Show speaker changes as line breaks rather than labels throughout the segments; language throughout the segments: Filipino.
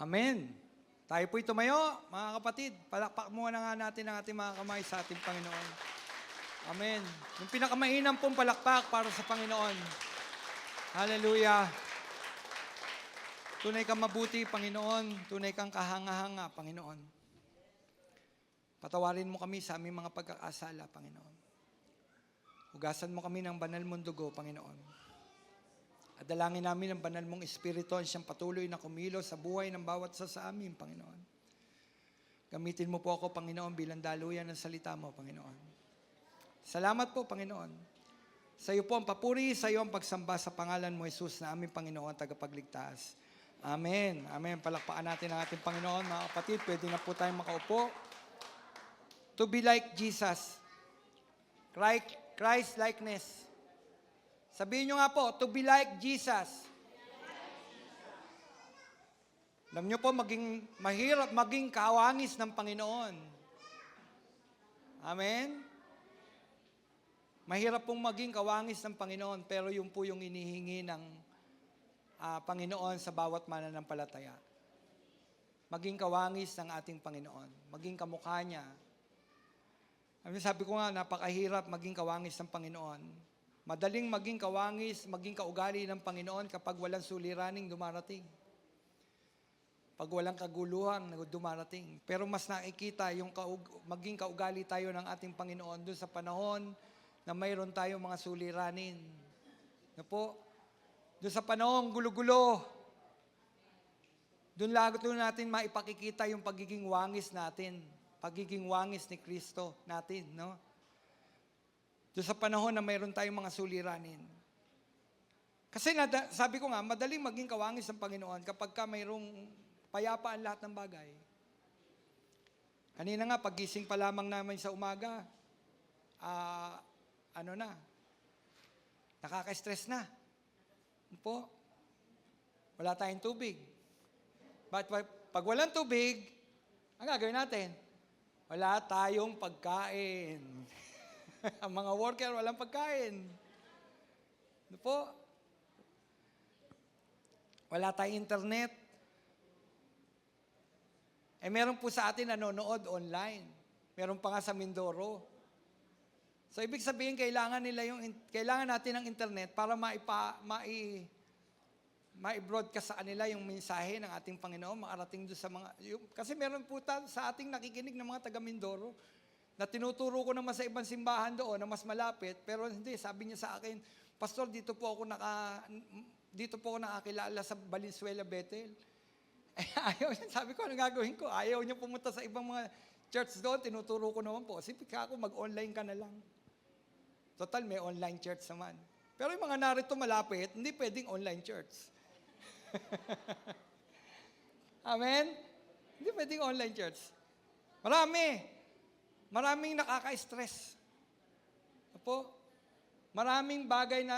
Amen. Tayo po'y tumayo, mga kapatid. Palakpak muna nga natin ang ating mga kamay sa ating Panginoon. Amen. Yung pinakamainam pong palakpak para sa Panginoon. Hallelujah. Tunay kang mabuti, Panginoon. Tunay kang kahanga-hanga, Panginoon. Patawarin mo kami sa aming mga pagkakasala, Panginoon. Hugasan mo kami ng banal mong dugo, Panginoon. At dalangin namin ang banal mong Espiritu siyang patuloy na kumilos sa buhay ng bawat isa sa amin, Panginoon. Gamitin mo po ako, Panginoon, bilang daluyan ng salita mo, Panginoon. Salamat po, Panginoon. Sa iyo po ang papuri, sa iyo ang pagsamba sa pangalan mo, Jesus, na aming Panginoon, tagapagligtas. Amen. Amen. Palakpakan natin ang ating Panginoon, mga kapatid. Pwede na po tayong makaupo. To be like Jesus. Christ-likeness. Sabihin nyo nga po, to be like Jesus. Alam nyo po, mahirap maging kawangis ng Panginoon. Amen? Mahirap pong maging kawangis ng Panginoon, pero yun po yung inihingi ng Panginoon sa bawat mananampalataya. Maging kawangis ng ating Panginoon. Maging kamukha niya. Sabi ko nga, napakahirap maging kawangis ng Panginoon. Madaling maging kawangis, maging kaugali ng Panginoon kapag walang suliraning dumarating. Pag walang kaguluhan dumarating. Pero mas nakikita yung maging kaugali tayo ng ating Panginoon doon sa panahon na mayroon tayong mga suliranin. Ano po? Doon sa panahon gulo-gulo. Doon natin maipakikita yung pagiging wangis natin. Pagiging wangis ni Kristo natin, no? Doon sa panahon na mayroon tayong mga suliranin. Kasi sabi ko nga, madaling maging kawangis ng Panginoon kapag mayroong payapaan lahat ng bagay. Kanina nga, pagising pa lamang namin sa umaga, nakaka-stress na. Po, wala tayong tubig. But pag walang tubig, ang gagawin natin? Wala tayong pagkain. Ang mga worker, walang pagkain. Ano po? Wala tayong internet. Meron po sa atin nanonood online. Meron pa nga sa Mindoro. So, ibig sabihin, kailangan natin ng internet para mai-broadcast sa kanila yung mensahe ng ating Panginoon, makarating doon sa kasi meron po sa ating nakikinig ng mga taga Mindoro, na tinuturo ko naman sa ibang simbahan doon na mas malapit, pero hindi, sabi niya sa akin, Pastor, dito po ako nakakilala sa Valenzuela, Bethel. Ayaw niya, sabi ko, ano gagawin ko? Ayaw niya pumunta sa ibang mga church doon, tinuturo ko naman po. Sige ako, mag-online ka na lang. Total, may online church naman. Pero yung mga narito malapit, hindi pwedeng online church. Amen? Hindi pwedeng online church. Maraming nakaka-stress. Apo, maraming bagay na,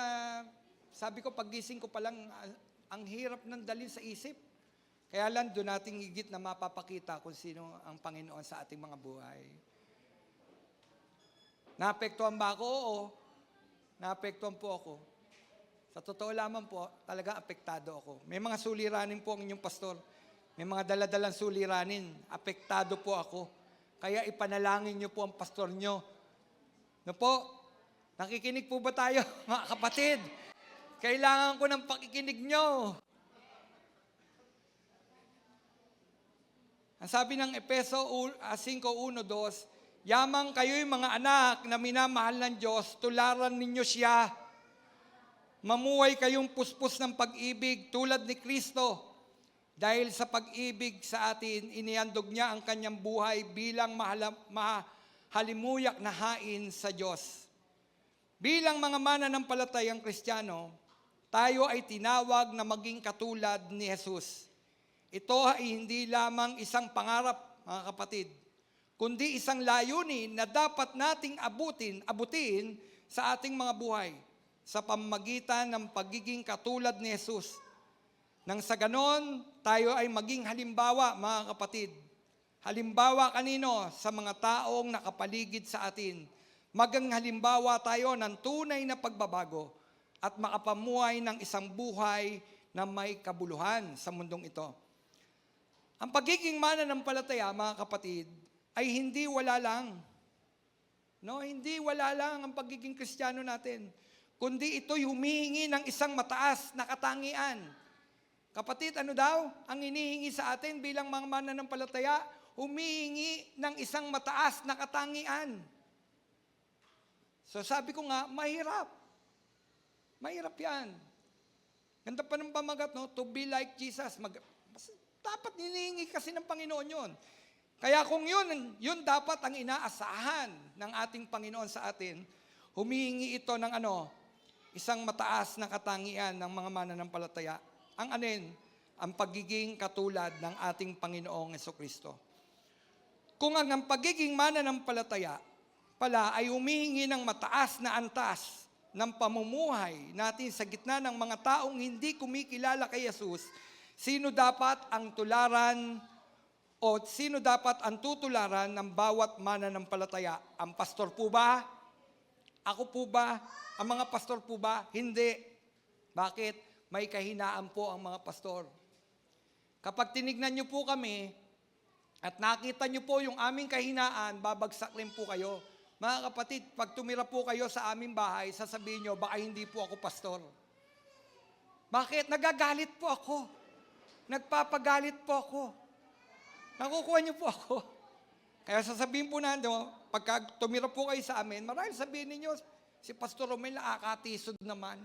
sabi ko, paggising ko pa lang, ang hirap ng dalhin sa isip. Kaya lang, doon nating higit na mapapakita kung sino ang Panginoon sa ating mga buhay. Naapektuhan ba ako? Oo. Naapektuhan po ako. Sa totoo lamang po, talaga apektado ako. May mga suliranin po ang inyong pastor. May mga daladalang suliranin. Apektado po ako. Kaya ipanalangin niyo po ang pastor niyo. No po? Nakikinig po ba tayo, mga kapatid? Kailangan ko ng pakikinig niyo. Ang sabi ng Efeso 5:1-2, yamang kayo'y mga anak na minamahal ng Diyos, tularan ninyo siya. Mamuhay kayong puspos ng pag-ibig tulad ni Kristo. Dahil sa pag-ibig sa atin, inihandog niya ang kanyang buhay bilang mahalimuyak na hain sa Diyos. Bilang mga mananampalatayang Kristiyano, tayo ay tinawag na maging katulad ni Jesus. Ito ay hindi lamang isang pangarap, mga kapatid, kundi isang layunin na dapat nating abutin sa ating mga buhay sa pamamagitan ng pagiging katulad ni Jesus. Nang sa ganon, tayo ay maging halimbawa, mga kapatid. Halimbawa kanino? Sa mga taong nakapaligid sa atin. Magang halimbawa tayo ng tunay na pagbabago at makapamuhay ng isang buhay na may kabuluhan sa mundong ito. Ang pagiging mananampalataya, mga kapatid, ay hindi wala lang. No, hindi wala lang ang pagiging Kristiyano natin, kundi ito'y humihingi ng isang mataas na katangian. Kapatid, ano daw ang hinihingi sa atin bilang mga mananampalataya? Humihingi ng isang mataas na katangian. So sabi ko nga, mahirap. Mahirap yan. Ganda pa ng pamagat, no? To be like Jesus. Dapat hinihingi kasi ng Panginoon yun. Kaya kung yun dapat ang inaasahan ng ating Panginoon sa atin, humihingi ito ng isang mataas na katangian ng mga mananampalataya. Ang pagiging katulad ng ating Panginoong Hesukristo. Kung ang pagiging mananampalataya pala ay humihingi ng mataas na antas ng pamumuhay natin sa gitna ng mga taong hindi kumikilala kay Jesus, sino dapat ang tularan o sino dapat ang tutularan ng bawat mananampalataya? Ang pastor po ba? Ako po ba? Ang mga pastor po ba? Hindi. Bakit? May kahinaan po ang mga pastor. Kapag tinignan niyo po kami at nakita niyo po yung aming kahinaan, babagsak rin po kayo. Mga kapatid, pag tumira po kayo sa aming bahay, sasabihin niyo, baka hindi po ako pastor. Bakit? Nagagalit po ako. Nagpapagalit po ako. Nakukuha niyo po ako. Kaya sasabihin po natin, pagka tumira po kayo sa amin, marahil sabihin ninyo, si Pastor Romel nakakatisod naman.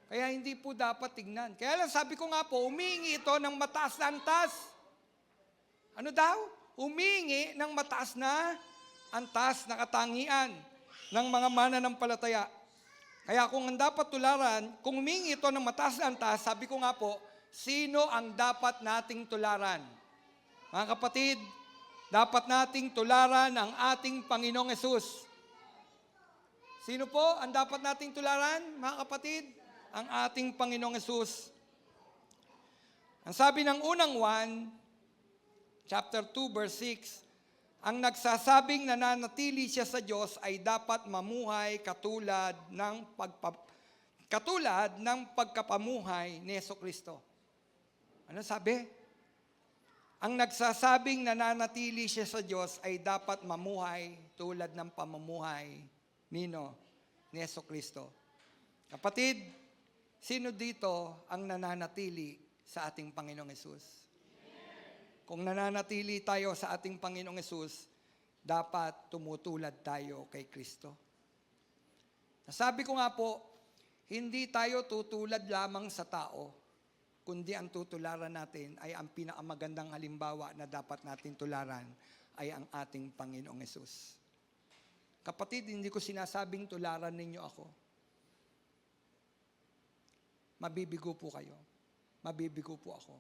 Kaya hindi po dapat tignan. Kaya lang sabi ko nga po, humingi ito ng mataas na antas. Ano daw? Humingi ng mataas na antas na katangian ng mga mananampalataya. Kaya kung ang dapat tularan, kung humingi ito ng mataas na antas, sabi ko nga po, sino ang dapat nating tularan? Mga kapatid, dapat nating tularan ang ating Panginoong Hesus. Sino po ang dapat nating tularan, mga kapatid? Ang ating Panginoong Hesus. Ang sabi ng unang 1, chapter 2, verse 6, ang nagsasabing nananatili siya sa Diyos ay dapat mamuhay katulad ng pagkapamuhay ni Jesucristo. Ano sabi? Ang nagsasabing nananatili siya sa Diyos ay dapat mamuhay tulad ng pamumuhay ni Jesucristo. Kapatid, sino dito ang nananatili sa ating Panginoong Hesus? Kung nananatili tayo sa ating Panginoong Hesus, dapat tumutulad tayo kay Kristo. Nasabi ko nga po, hindi tayo tutulad lamang sa tao, kundi ang tutularan natin ay ang pinakamagandang halimbawa na dapat natin tularan ay ang ating Panginoong Hesus. Kapatid, hindi ko sinasabing tularan ninyo ako. Mabibigo po kayo. Mabibigo po ako.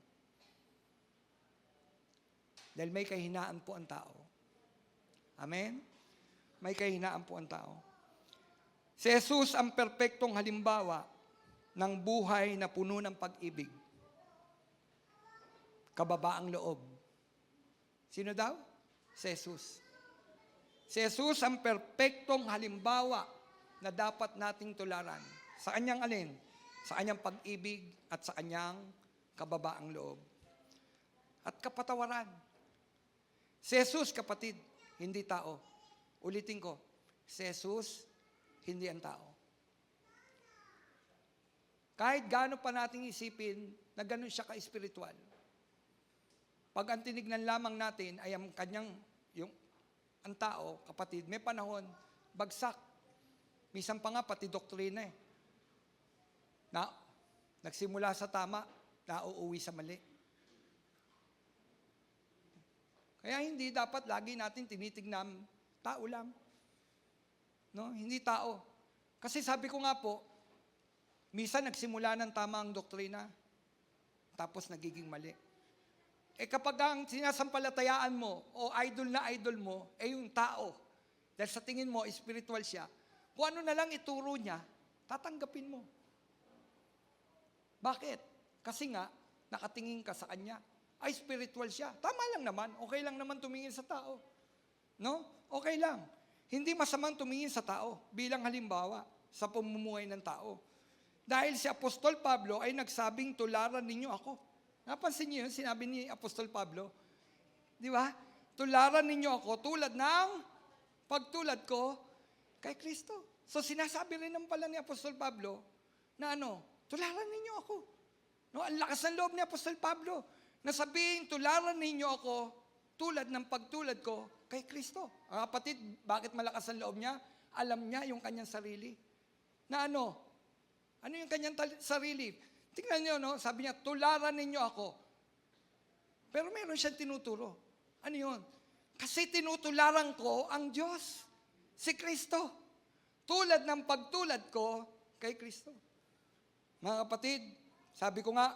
Dahil may kahinaan po ang tao. Amen? May kahinaan po ang tao. Si Jesus ang perpektong halimbawa ng buhay na puno ng pag-ibig. Kababaang loob. Sino daw? Si Jesus. Si Jesus ang perpektong halimbawa na dapat nating tularan. Sa kanyang alin? Sa kanyang pag-ibig at sa kanyang kababaang loob. At kapatawaran. Si Jesus, kapatid, hindi tao. Ulitin ko, si Jesus, hindi ang tao. Kahit gaano pa nating isipin na ganun siya ka-espiritual. Pag ang tinignan lamang natin ay ang ang tao, kapatid, may panahon, bagsak. Minsan pa nga pati doktrina na nagsimula sa tama, nauuwi sa mali. Kaya hindi dapat lagi natin tinitignan tao lang. No, hindi tao. Kasi sabi ko nga po, minsan nagsimula ng tama ang doktrina, tapos nagiging mali. Kapag ang sinasampalatayaan mo o idol na idol mo, yung tao, dahil sa tingin mo, spiritual siya, kung ano na lang ituro niya, tatanggapin mo. Bakit? Kasi nga, nakatingin ka sa kanya. Ay, spiritual siya. Tama lang naman. Okay lang naman tumingin sa tao. No? Okay lang. Hindi masamang tumingin sa tao bilang halimbawa sa pamumuhay ng tao. Dahil si Apostol Pablo ay nagsabing tularan ninyo ako. Napansin niyo yun, sinabi ni Apostol Pablo, di ba? Tularan ninyo ako tulad ng pagtulad ko kay Kristo. So sinasabi rin naman pala ni Apostol Pablo na tularan ninyo ako. No, ang lakas ng loob ni Apostol Pablo na sabihin, tularan ninyo ako tulad ng pagtulad ko kay Kristo. Ang kapatid, bakit malakas ang loob niya? Alam niya yung kanyang sarili. Na ano yung kanyang sarili? Tingnan niyo, no? Sabi niya, tularan ninyo ako. Pero meron siyang tinuturo. Ano yun? Kasi tinutularan ko ang Diyos, si Kristo. Tulad ng pagtulad ko kay Kristo. Mga kapatid, sabi ko nga,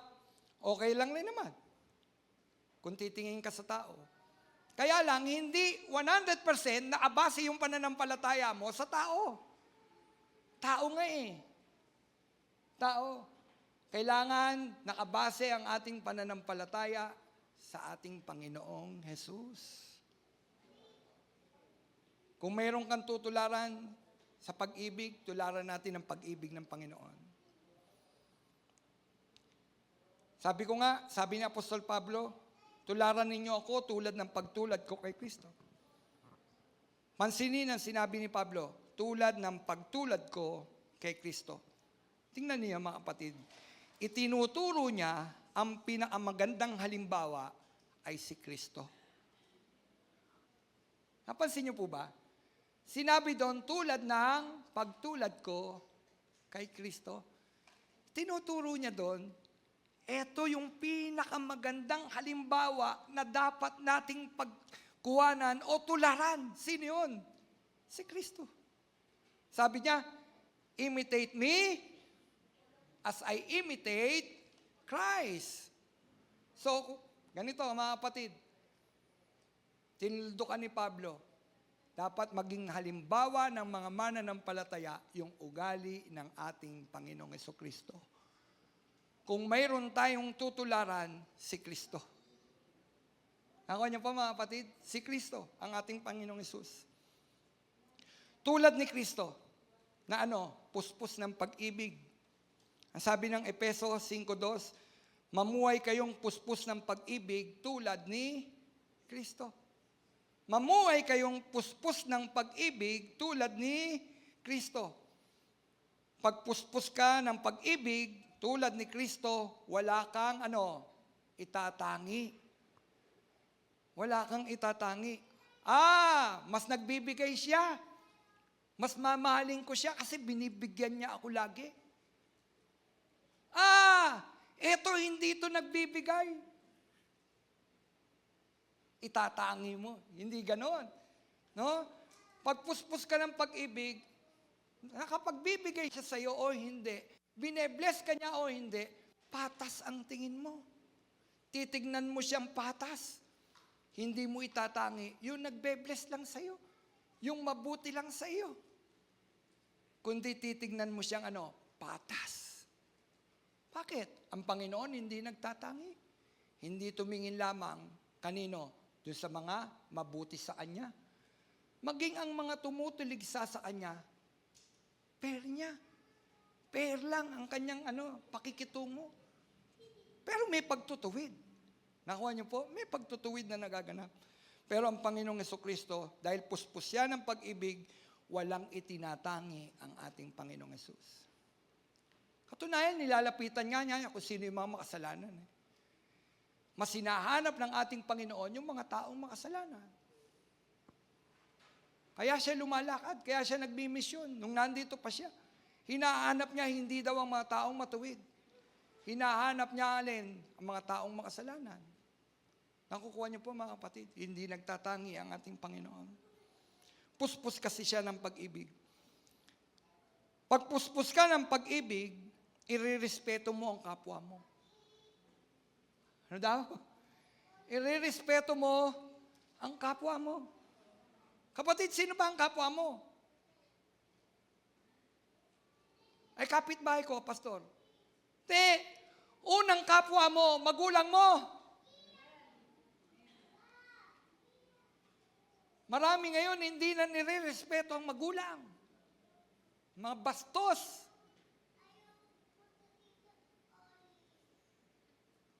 okay lang rin naman kung titingin ka sa tao. Kaya lang, hindi 100% naabase yung pananampalataya mo sa tao. Tao nga eh. Tao. Kailangan nakabase ang ating pananampalataya sa ating Panginoong Jesus. Kung mayroon kang tutularan sa pag-ibig, tularan natin ang pag-ibig ng Panginoon. Sabi ko nga, sabi ni Apostol Pablo, tularan ninyo ako tulad ng pagtulad ko kay Kristo. Pansinin ang sinabi ni Pablo, tulad ng pagtulad ko kay Kristo. Tingnan niyo mga kapatid, itinuturo niya ang pinakamagandang halimbawa ay si Kristo. Napansin niyo po ba? Sinabi doon, tulad ng pagtulad ko kay Kristo. Tinuturo niya doon, ito yung pinakamagandang halimbawa na dapat nating pagkuhanan o tularan. Sino yun? Si Kristo. Sabi niya, imitate me as I imitate Christ. So, ganito mga kapatid, tinuldukan ni Pablo, dapat maging halimbawa ng mga mananampalataya yung ugali ng ating Panginoong Jesucristo. Kung mayroon tayong tutularan, si Kristo. Nakuha niyo pa mga kapatid? Si Kristo, ang ating Panginoong Hesus. Tulad ni Kristo, na puspos ng pag-ibig. Ang sabi ng Efeso 5:2, mamuhay kayong puspos ng pag-ibig tulad ni Kristo. Mamuhay kayong puspos ng pag-ibig tulad ni Kristo. Pagpuspos ka ng pag-ibig tulad ni Kristo, wala kang itatangi. Wala kang itatangi. Mas nagbibigay siya. Mas mamahalin ko siya kasi binibigyan niya ako lagi. Eto hindi ito nagbibigay. Itatangi mo. Hindi ganon. No? Pagpuspos ka ng pag-ibig, nakapagbibigay siya sa iyo o hindi, binebless ka niya o hindi, patas ang tingin mo. Titignan mo siyang patas. Hindi mo itatangi. Yung nagbe-bless lang sa iyo. Yung mabuti lang sa iyo. Kundi titignan mo siyang patas. Bakit? Ang Panginoon hindi nagtatangi. Hindi tumingin lamang kanino? Doon sa mga mabuti sa Kanya. Maging ang mga tumutuligsa sa Kanya, pair niya. Pair lang ang kanyang pakikitungo. Pero may pagtutuwid. Nakuha niyo po? May pagtutuwid na nagaganap. Pero ang Panginoong Jesucristo, dahil puspos yan ng pag-ibig, walang itinatangi ang ating Panginoong Jesus. Katunayan, nilalapitan nga niya kung sino yung mga makasalanan. Mas hinahanap ng ating Panginoon yung mga taong makasalanan. Kaya siya lumalakad, kaya siya nagbimisyon nung nandito pa siya. Hinahanap niya hindi daw ang mga taong matuwid. Hinahanap niya alin ang mga taong makasalanan. Nakukuha niyo po mga kapatid, hindi nagtatangi ang ating Panginoon. Puspos kasi siya ng pag-ibig. Pag puspos ka ng pag-ibig, irirespeto mo ang kapwa mo. Ano daw? Irirespeto mo ang kapwa mo. Kapatid, sino ba ang kapwa mo? Ay kapitbahay ko, pastor. Unang kapwa mo, magulang mo. Marami ngayon hindi na nire-respeto ang magulang. Mga bastos.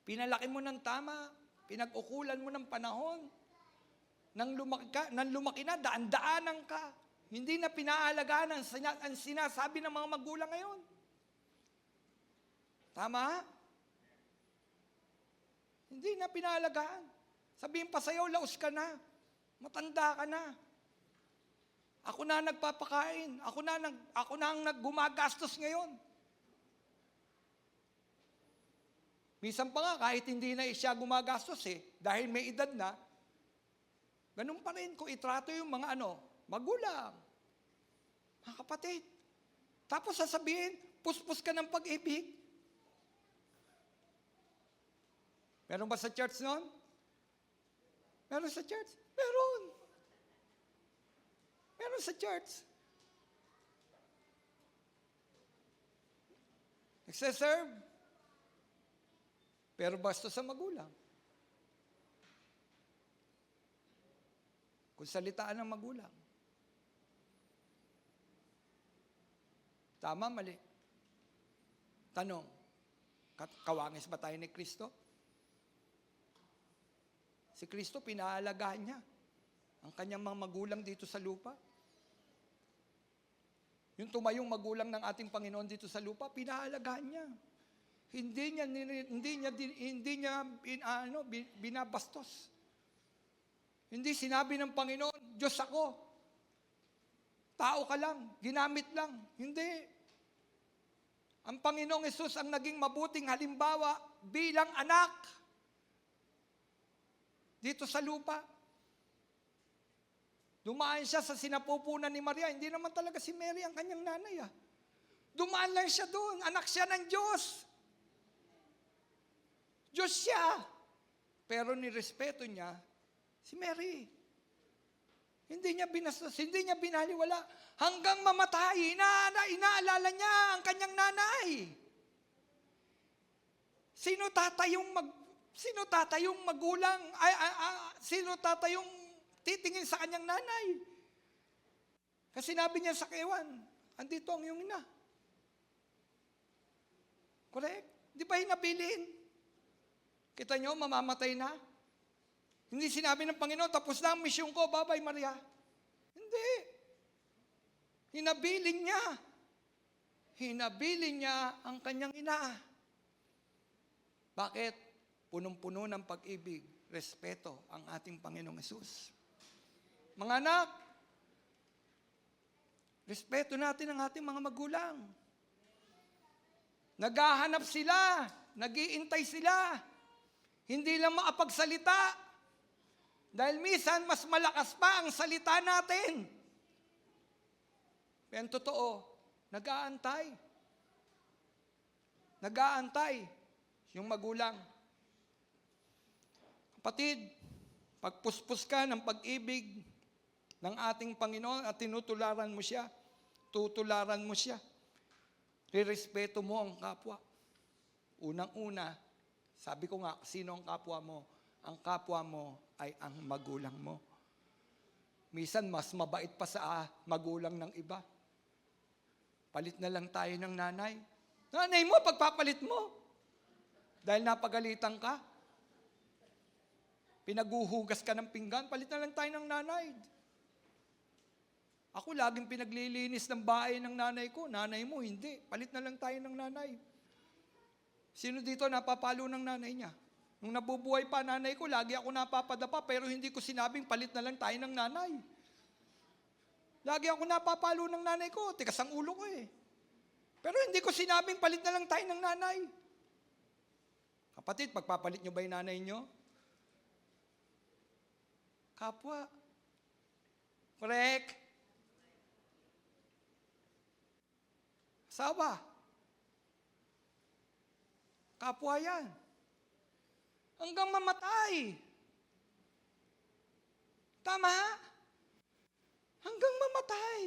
Pinalaki mo ng tama, pinag-ukulan mo ng panahon. Nang lumaki na, daan-daanan ka. Hindi na pinaalagaan ang sinasabi ng mga magulang ngayon. Tama? Hindi na pinaalagaan. Sabihin pa sa'yo, laos ka na. Matanda ka na. Ako na nagpapakain. Ako na ang naggumagastos ngayon. Minsan pa nga, kahit hindi na siya gumagastos dahil may edad na, ganun pa rin kung itrato yung mga magulang, mga kapatid. Tapos sasabihin, puspos ka ng pag-ibig. Meron ba sa church noon? Meron sa church? Meron. Meron sa church. Nagsaserve. Pero basta sa magulang. Kung salitaan ng magulang. Tama, mali. Tanong, kawangis ba tayo ni Kristo? Si Kristo, pinaalagaan niya ang kanyang mga magulang dito sa lupa. Yung tumayong magulang ng ating Panginoon dito sa lupa, pinaalagaan niya. Hindi niya binabastos. Hindi sinabi ng Panginoon, Diyos ako. Tao ka lang, ginamit lang. Hindi. Ang Panginoong Hesus ang naging mabuting halimbawa bilang anak dito sa lupa. Dumaan siya sa sinapupunan ni Maria. Hindi naman talaga si Mary ang kanyang nanay. Dumaan lang siya doon. Anak siya ng Diyos. Diyos siya. Pero nirespeto niya si Mary. Hindi niya binastos, hindi niya binaliwala. Hanggang mamatay, inaalala niya ang kanyang nanay. Sino tatayong magulang, sino tatayong titingin sa kanyang nanay? Kasi sinabi niya sa Kewan, andito ang iyong ina. Correct? Di ba hinabilin? Kita niyo, mamamatay na. Hindi sinabi ng Panginoon, tapos na ang misyon ko, bye-bye Maria. Hindi. Hinabilin niya. Hinabilin niya ang kanyang ina. Bakit? Punong-puno ng pag-ibig, respeto ang ating Panginoong Hesus. Mga anak, respeto natin ang ating mga magulang. Naghahanap sila, nag-iintay sila. Hindi lang makapagsalita. Dahil minsan, mas malakas pa ang salita natin. Pero totoo, nag-aantay. Nag-aantay yung magulang. Kapatid, pagpuspos ka ng pag-ibig ng ating Panginoon at tinutularan mo siya, tutularan mo siya, rirespeto mo ang kapwa. Unang-una, sabi ko nga, sino ang kapwa mo? Ang kapwa mo ay ang magulang mo. Minsan, mas mabait pa sa magulang ng iba. Palit na lang tayo ng nanay. Nanay mo, pagpapalit mo. Dahil napagalitan ka. Pinaguhugas ka ng pinggan, palit na lang tayo ng nanay. Ako laging pinaglilinis ng bahay ng nanay ko. Nanay mo, hindi. Palit na lang tayo ng nanay. Sino dito napapalo ng nanay niya? Nung nabubuhay pa nanay ko, lagi ako napapadapa, pero hindi ko sinabing palit na lang tayo ng nanay. Lagi ako napapalo ng nanay ko, tigas ang ulo ko Pero hindi ko sinabing palit na lang tayo ng nanay. Kapatid, pagpapalit nyo ba yung nanay nyo? Kapwa. Correct? Asawa. Kapwa yan. Hanggang mamatay. Tama? Hanggang mamatay.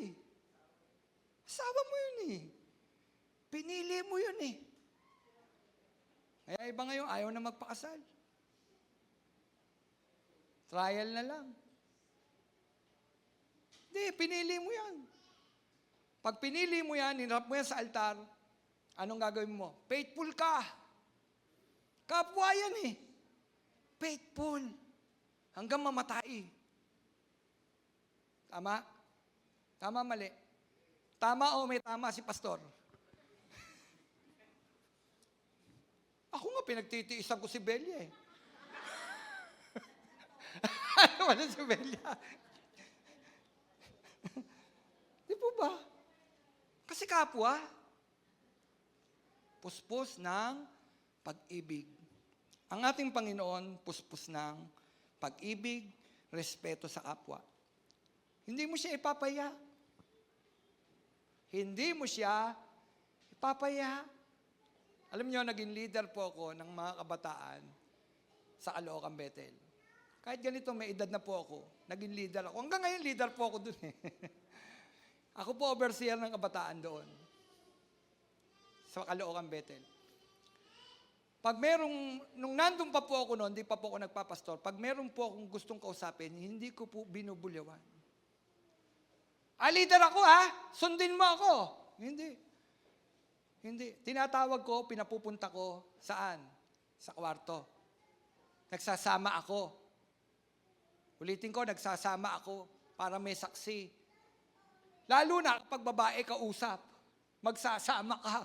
Asawa mo yun Pinili mo yun Kaya iba ngayon, ayaw na magpakasal. Trial na lang. Hindi, pinili mo yan. Pag pinili mo yan, hinarap mo yan sa altar, anong gagawin mo? Faithful ka. Kapwa yan eh. Faithful. Hanggang mamatay. Tama? Tama, mali. Tama o may tama si pastor? Ako nga, pinagtitiisan ko si Belia eh. Ano ba si Belia? Di po ba? Kasi kapwa, puspos ng pag-ibig. Ang ating Panginoon, puspos ng pag-ibig, respeto sa kapwa. Hindi mo siya ipapaya. Hindi mo siya ipapaya. Alam niyo, naging leader po ako ng mga kabataan sa Caloocan Bethel. Kahit ganito, may edad na po ako. Naging leader ako. Hanggang ngayon, leader po ako dun eh. Ako po overseer ng kabataan doon. Sa Caloocan Bethel. Pag nung nandun pa po ako noon, hindi pa po ako nagpapastor, pag meron po akong gustong kausapin, hindi ko po binubulyawan. Leader ako sundin mo ako. Hindi. Tinatawag ko, pinapupunta ko, saan? Sa kwarto. Nagsasama ako. Ulitin ko, nagsasama ako para may saksi. Lalo na kapag babae kausap, magsasama ka.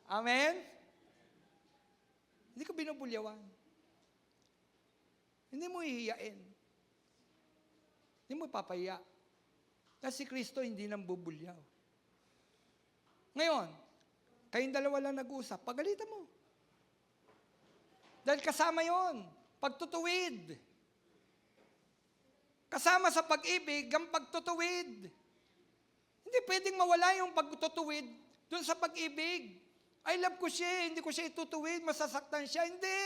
Amen? Hindi ko binubulyawan. Hindi mo ihiyain. Hindi mo ipapahiya. Kasi si Kristo hindi nang bubulyaw. Ngayon, kayong dalawa lang nag-uusap, pagalitan mo. Dahil kasama yon, pagtutuwid. Kasama sa pag-ibig, ang pagtutuwid. Hindi pwedeng mawala yung pagtutuwid doon sa pag-ibig. I love ko siya, hindi ko siya itutuwid, masasaktan siya. Hindi.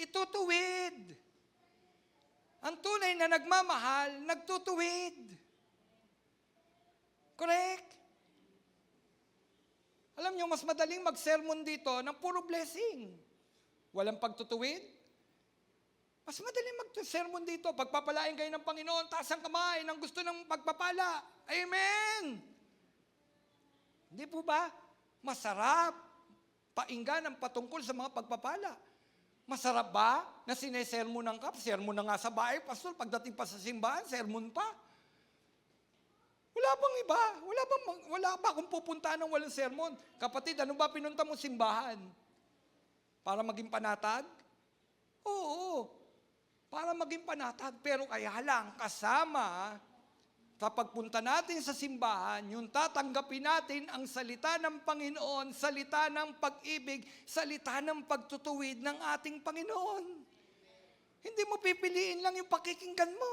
Itutuwid. Ang tunay na nagmamahal, nagtutuwid. Correct? Alam niyo, mas madaling mag-sermon dito ng puro blessing. Walang pagtutuwid. Mas madaling mag-sermon dito. Pagpapalain kayo ng Panginoon, taas ang kamay ng gusto ng pagpapala. Amen! Hindi po ba? Masarap painggan ang patungkol sa mga pagpapala. Masarap ba na sinesermonan ka? Sermon na nga sa bahay, pastor, pagdating pa sa simbahan, sermon pa. Wala bang iba? Wala ba kung pupuntahan ng walang sermon? Kapatid, ano ba pinunta mo simbahan? Para maging panatag? Oo, para maging panatag. Pero kaya lang, kasama sa pagpunta natin sa simbahan, yung tatanggapin natin ang salita ng Panginoon, salita ng pag-ibig, salita ng pagtutuwid ng ating Panginoon. Hindi mo pipiliin lang yung pakikinggan mo.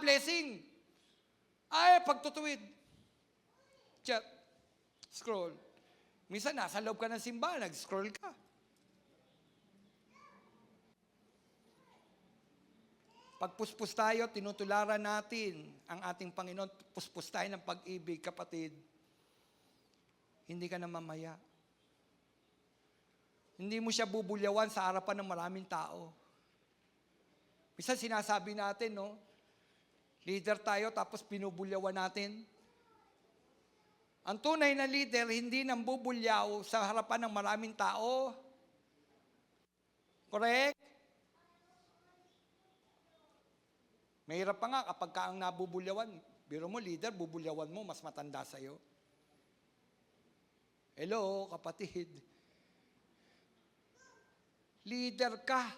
Blessing. Pagtutuwid. Chat. Scroll. Minsan nasa loob ka ng simbahan, nag-scroll ka. Pag puspos tayo, tinutularan natin ang ating Panginoon. Puspos tayo ng pag-ibig, kapatid. Hindi ka na mamaya. Hindi mo siya bubulyawan sa harapan ng maraming tao. Minsan sinasabi natin, leader tayo tapos pinubulyawan natin. Ang tunay na leader, hindi nang bubulyaw sa harapan ng maraming tao. Correct? Mahirap pa nga kapag ka ang nabubulyawan. Biro mo, leader, bubulyawan mo, mas matanda sa'yo. Hello, kapatid. Leader ka.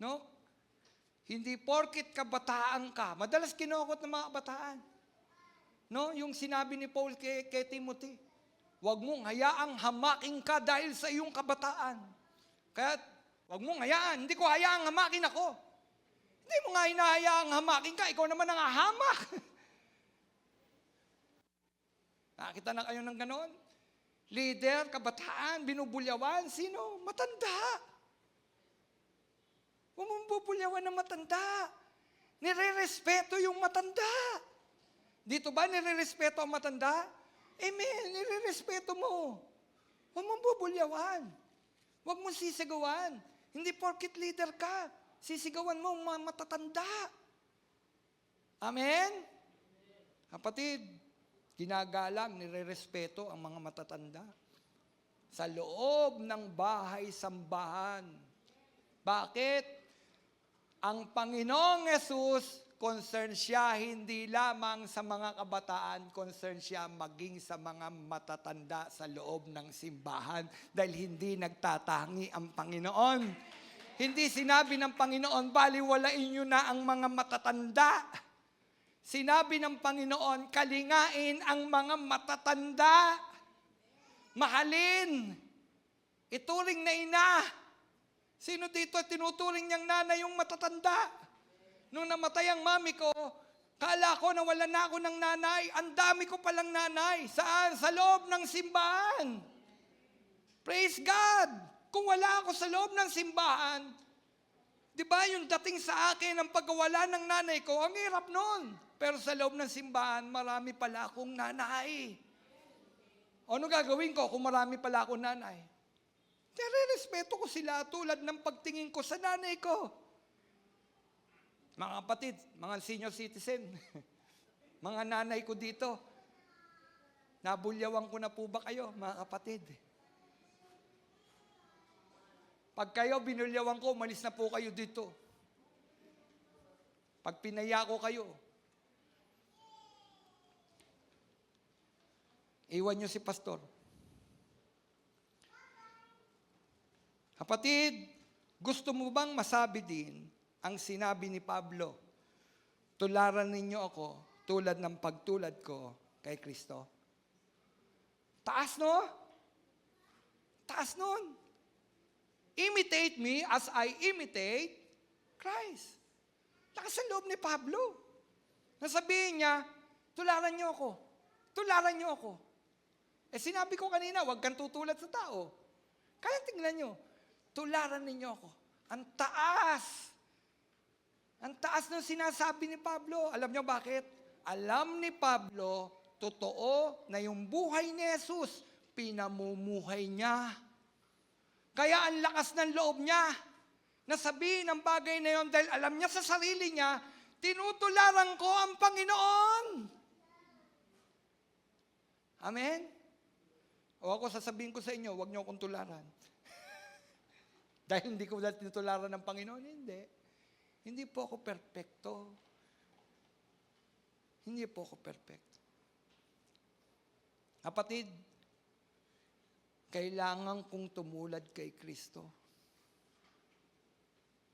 No? Hindi porkit kabataan ka. Madalas kinukot ng mga kabataan. No? Yung sinabi ni Paul kay Timothy, huwag mong hayaang hamakin ka dahil sa iyong kabataan. Kaya, huwag mong hayaan. Hindi ko hayaang hamakin ako. Hindi mo nga hinahayaang hamakin ka, ikaw naman ang hahamak. Nakakita na kayo ng ganon? Leader, kabataan, binubulyawan, sino? Matanda. Huwag mong bubulyawan ng matanda. Nire-respeto yung matanda. Dito ba nire-respeto ang matanda? Amen, nire-respeto mo. Huwag mong bubulyawan. Huwag mong sisigawan. Hindi porkit leader ka. Sisigawan mo ang mga matatanda. Amen? Kapatid, ginagalang, nire-respeto ang mga matatanda. sa loob ng bahay-sambahan. Bakit? Ang Panginoong Yesus, concern siya hindi lamang sa mga kabataan, concern siya maging sa mga matatanda sa loob ng simbahan dahil hindi nagtatangi ang Panginoon. Hindi sinabi ng Panginoon, baliwalain nyo na ang mga matatanda. Sinabi ng Panginoon, kalingain ang mga matatanda. Mahalin. Ituring na ina. Sino dito tinuturing niyang nanay yung matatanda? Nung namatay ang mami ko, kala ko na wala na ako ng nanay. Ang dami ko palang nanay. Saan? Sa loob ng simbahan. Praise God! Kung wala ako sa loob ng simbahan, di ba yung dating sa akin ang pagkawala ng nanay ko, ang hirap nun. Pero sa loob ng simbahan, marami pala akong nanay. Ano gagawin ko kung marami pala akong nanay? Nire-respeto ko sila tulad ng pagtingin ko sa nanay ko. Mga kapatid, mga senior citizen, mga nanay ko dito, nabulyawan ko na po ba kayo, mga kapatid? Pag kayo binulyawan ko, umalis na po kayo dito. Pag pinaya ko kayo, iwan nyo si pastor. Kapatid, gusto mo bang masabi din ang sinabi ni Pablo, tularan ninyo ako tulad ng pagtulad ko kay Kristo? Taas, no? Taas nun. Imitate me as I imitate Christ. Lakas ang loob ni Pablo. Nasabihin niya, tularan niyo ako. Tularan niyo ako. Sinabi ko kanina, huwag kang tutulad sa tao. Kaya tingnan niyo, tularan ninyo ako. Ang taas. Ang taas ng sinasabi ni Pablo. Alam niyo bakit? Alam ni Pablo, totoo na yung buhay ni Jesus, pinamumuhay niya. Kaya ang lakas ng loob niya na sabihin ang bagay na yon dahil alam niya sa sarili niya, tinutularan ko ang Panginoon. Amen? O ako sasabihin ko sa inyo, huwag niyo akong tularan. Dahil hindi ko dahil tinutularan ng Panginoon, hindi. Hindi po ako perfecto. Hindi po ako perfecto. Kapatid, kailangan kong tumulad kay Kristo.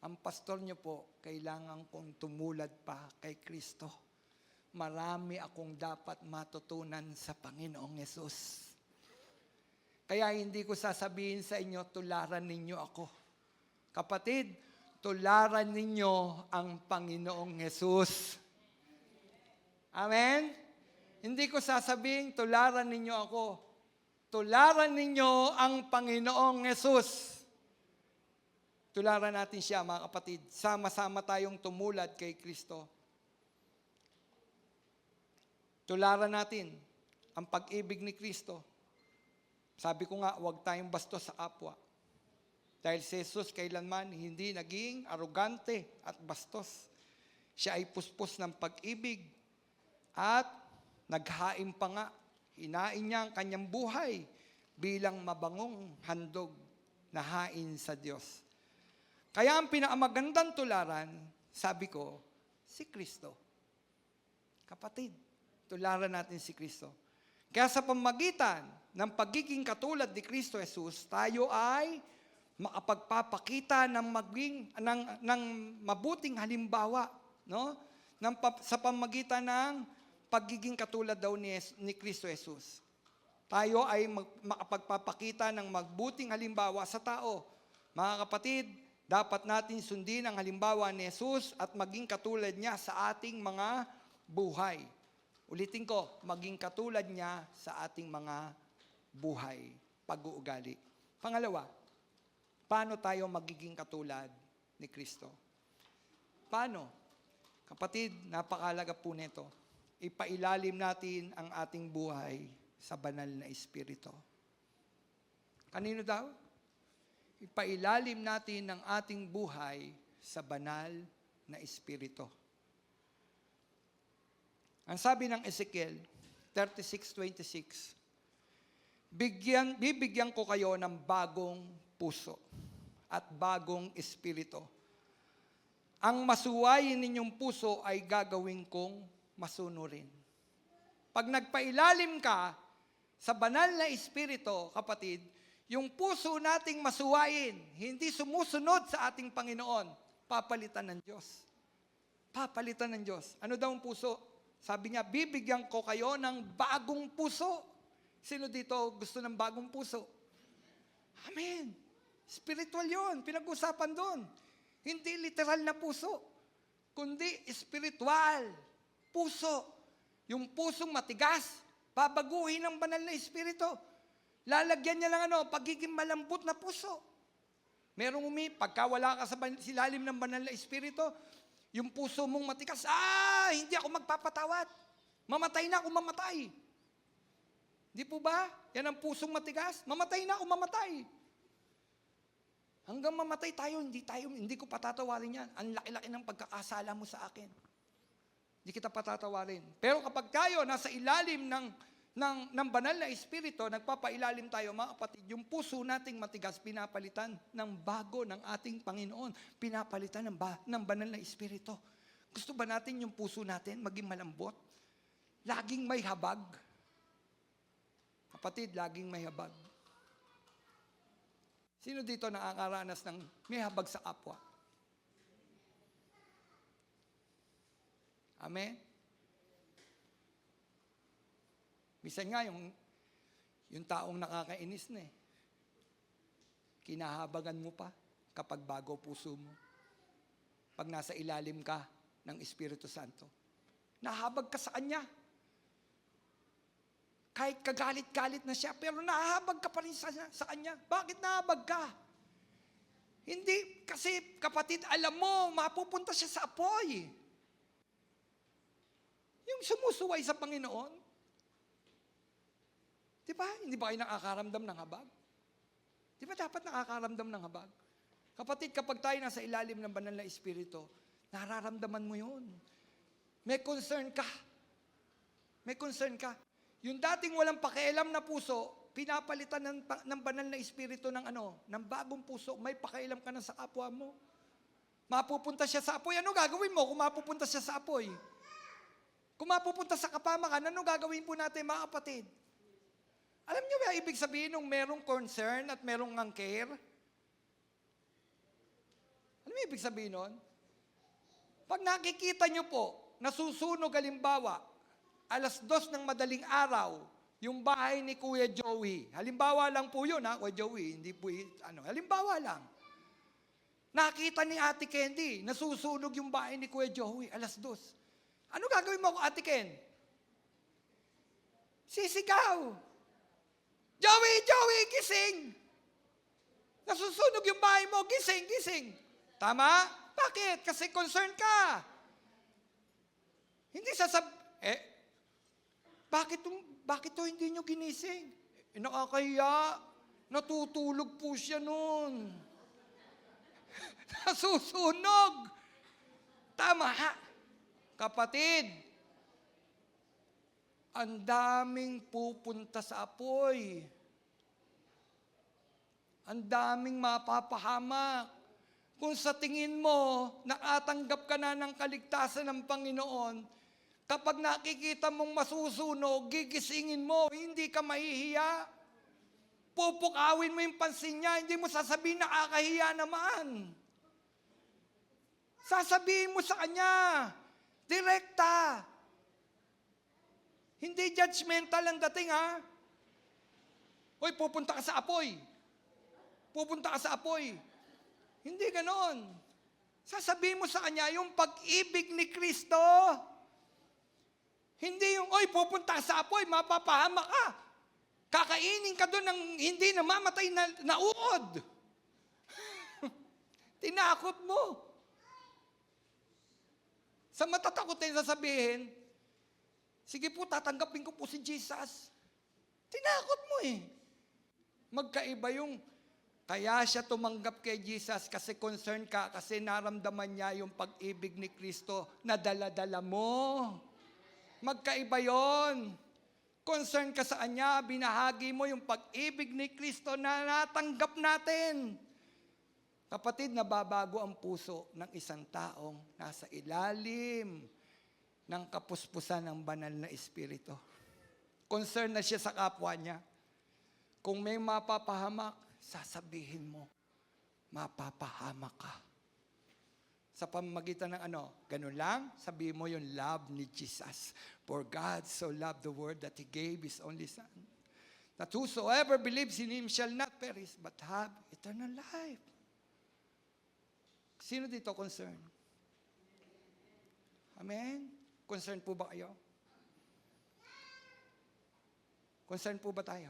Ang pastor niyo po, kailangan kong tumulad pa kay Kristo. Marami akong dapat matutunan sa Panginoong Yesus. Kaya hindi ko sasabihin sa inyo, tularan ninyo ako. Kapatid, tularan ninyo ang Panginoong Yesus. Amen? Hindi ko sasabihin, tularan ninyo ako. Tularan ninyo ang Panginoong Yesus. Tularan natin siya, mga kapatid. Sama-sama tayong tumulad kay Kristo. Tularan natin ang pag-ibig ni Kristo. Sabi ko nga, huwag tayong bastos sa kapwa. Dahil si Jesus kailanman hindi naging arugante at bastos. Siya ay puspos ng pag-ibig at naghain pa nga. Hinain niya ang kanyang buhay bilang mabangong handog na hain sa Diyos. Kaya ang pinakamagandang tularan, sabi ko, si Kristo. Kapatid, tularan natin si Kristo. Kaya sa pamagitan ng pagiging katulad ni Kristo Jesus, tayo ay makapagpapakita ng mabuting halimbawa, no? Sa pamagitan ng pagiging katulad daw ni Kristo Jesus. Tayo ay makapagpapakita ng mabuting halimbawa sa tao. Mga kapatid, dapat natin sundin ang halimbawa ni Jesus at maging katulad niya sa ating mga buhay. Ulitin ko, maging katulad niya sa ating mga buhay, pag-uugali. Pangalawa, paano tayo magiging katulad ni Kristo? Paano? Kapatid, napakahalaga po nito. Ipailalim natin ang ating buhay sa banal na Espiritu. Kanino daw? Ipailalim natin ang ating buhay sa banal na Espiritu. Ang sabi ng Ezekiel 36:26, bibigyan ko kayo ng bagong puso at bagong espiritu. Ang masuwayin ninyong puso ay gagawin kong masunurin. Pag nagpailalim ka sa banal na espiritu, kapatid, yung puso nating masuwayin, hindi sumusunod sa ating Panginoon, papalitan ng Diyos. Papalitan ng Diyos. Ano daw ang puso? Sabi niya, bibigyan ko kayo ng bagong puso. Sino dito gusto ng bagong puso? Amen. Spiritual yon, pinag-usapan doon. Hindi literal na puso, kundi spiritual. Puso. Yung pusong matigas, babaguhin ng banal na espiritu. Lalagyan niya lang pagiging malambot na puso. Merong pagka wala ka sa silalim ng banal na espiritu, yung puso mong matigas, hindi ako magpapatawad. Mamatay na ako mamatay. Di po ba? Yan ang pusong matigas. Mamatay na ako mamatay. Hanggang mamatay tayo, hindi ko patatawarin yan. Ang laki-laki ng pagkakasala mo sa akin. Hindi kita patatawarin. Pero kapag tayo nasa ilalim ng banal na espiritu, nagpapailalim tayo, mga kapatid, yung puso nating matigas, pinapalitan ng bago ng ating Panginoon. Pinapalitan ng banal na espiritu. Gusto ba natin yung puso natin maging malambot? Laging may habag. Kapatid, laging may habag. Sino dito nakakaranas ng may habag sa kapwa? Amen? Minsan nga, yung taong nakakainis na kinahabagan mo pa kapag bago puso mo. Pag nasa ilalim ka ng Espiritu Santo. Nahabag ka sa Kanya. Kahit kagalit-galit na siya, pero nahabag ka pa rin sa Kanya. Bakit nahabag ka? Hindi, kasi kapatid, alam mo, mapupunta siya sa apoy. Yung sumusuway sa Panginoon. Di ba? Hindi ba kayo nakakaramdam ng habag? Di ba dapat nakakaramdam ng habag? Kapatid, kapag tayo nasa ilalim ng banal na espiritu, nararamdaman mo yun. May concern ka. May concern ka. Yung dating walang pakialam na puso, pinapalitan ng banal na espiritu ng bagong puso, may pakialam ka na sa kapwa mo. Mapupunta siya sa apoy, ano gagawin mo kung mapupunta siya sa apoy? Kung mapupunta sa kapamakan, ano gagawin po natin, mga kapatid? Alam niyo ba ibig sabihin ng merong concern at merong care? Ano yung ibig sabihin nun? Pag nakikita niyo po, nasusunog halimbawa, 2:00 ng madaling araw, yung bahay ni Kuya Joey. Halimbawa lang po yun, Kuya Joey. Hindi po, halimbawa lang. Nakita ni Ate Candy, nasusunog yung bahay ni Kuya Joey, 2:00. Ano gagawin mo, Ate Ken? Sisigaw. Joey, Joey, gising! Nasusunog yung bahay mo, gising, gising. Tama? Bakit? Kasi concerned ka. Hindi bakit to hindi nyo ginising? Nakakahiya. Natutulog po siya noon. Nasusunog. Tama. Kapatid, ang daming pupunta sa apoy. Ang daming mapapahamak. Kung sa tingin mo, nakatanggap ka na ng kaligtasan ng Panginoon, kapag nakikita mong masusunog, gigisingin mo, hindi ka mahihiya. Pupukawin mo yung pansin niya, hindi mo sasabihin nakakahiya naman. Sasabihin mo sa kanya, direkta. Hindi judgmental ang dating, ha? Hoy, pupunta ka sa apoy. Pupunta ka sa apoy. Hindi ganon. Sasabihin mo sa kanya yung pag-ibig ni Kristo. Hindi yung, pupunta ka sa apoy, mapapahamak ka. Kakainin ka doon ng hindi namamatay na uod. Tinakot mo. Sa matatakotin sasabihin, sige po, tatanggapin ko po si Jesus. Tinakot mo eh. Magkaiba yung, kaya siya tumanggap kay Jesus kasi concerned ka, kasi naramdaman niya yung pag-ibig ni Kristo na dala-dala mo. Magkaiba yon. Concern ka sa Kanya, binahagi mo yung pag-ibig ni Kristo na natanggap natin. Kapatid, nababago ang puso ng isang taong nasa ilalim ng kapuspusan ng banal na Espiritu. Concern na siya sa kapwa niya. Kung may mapapahamak, sasabihin mo, mapapahamak ka. Sa pamamagitan ng ganun lang, sabihin mo yung love ni Jesus. For God so loved the world that He gave His only Son, that whosoever believes in Him shall not perish, but have eternal life. Sino dito concern? Amen? Concern po ba kayo? Concern po ba tayo?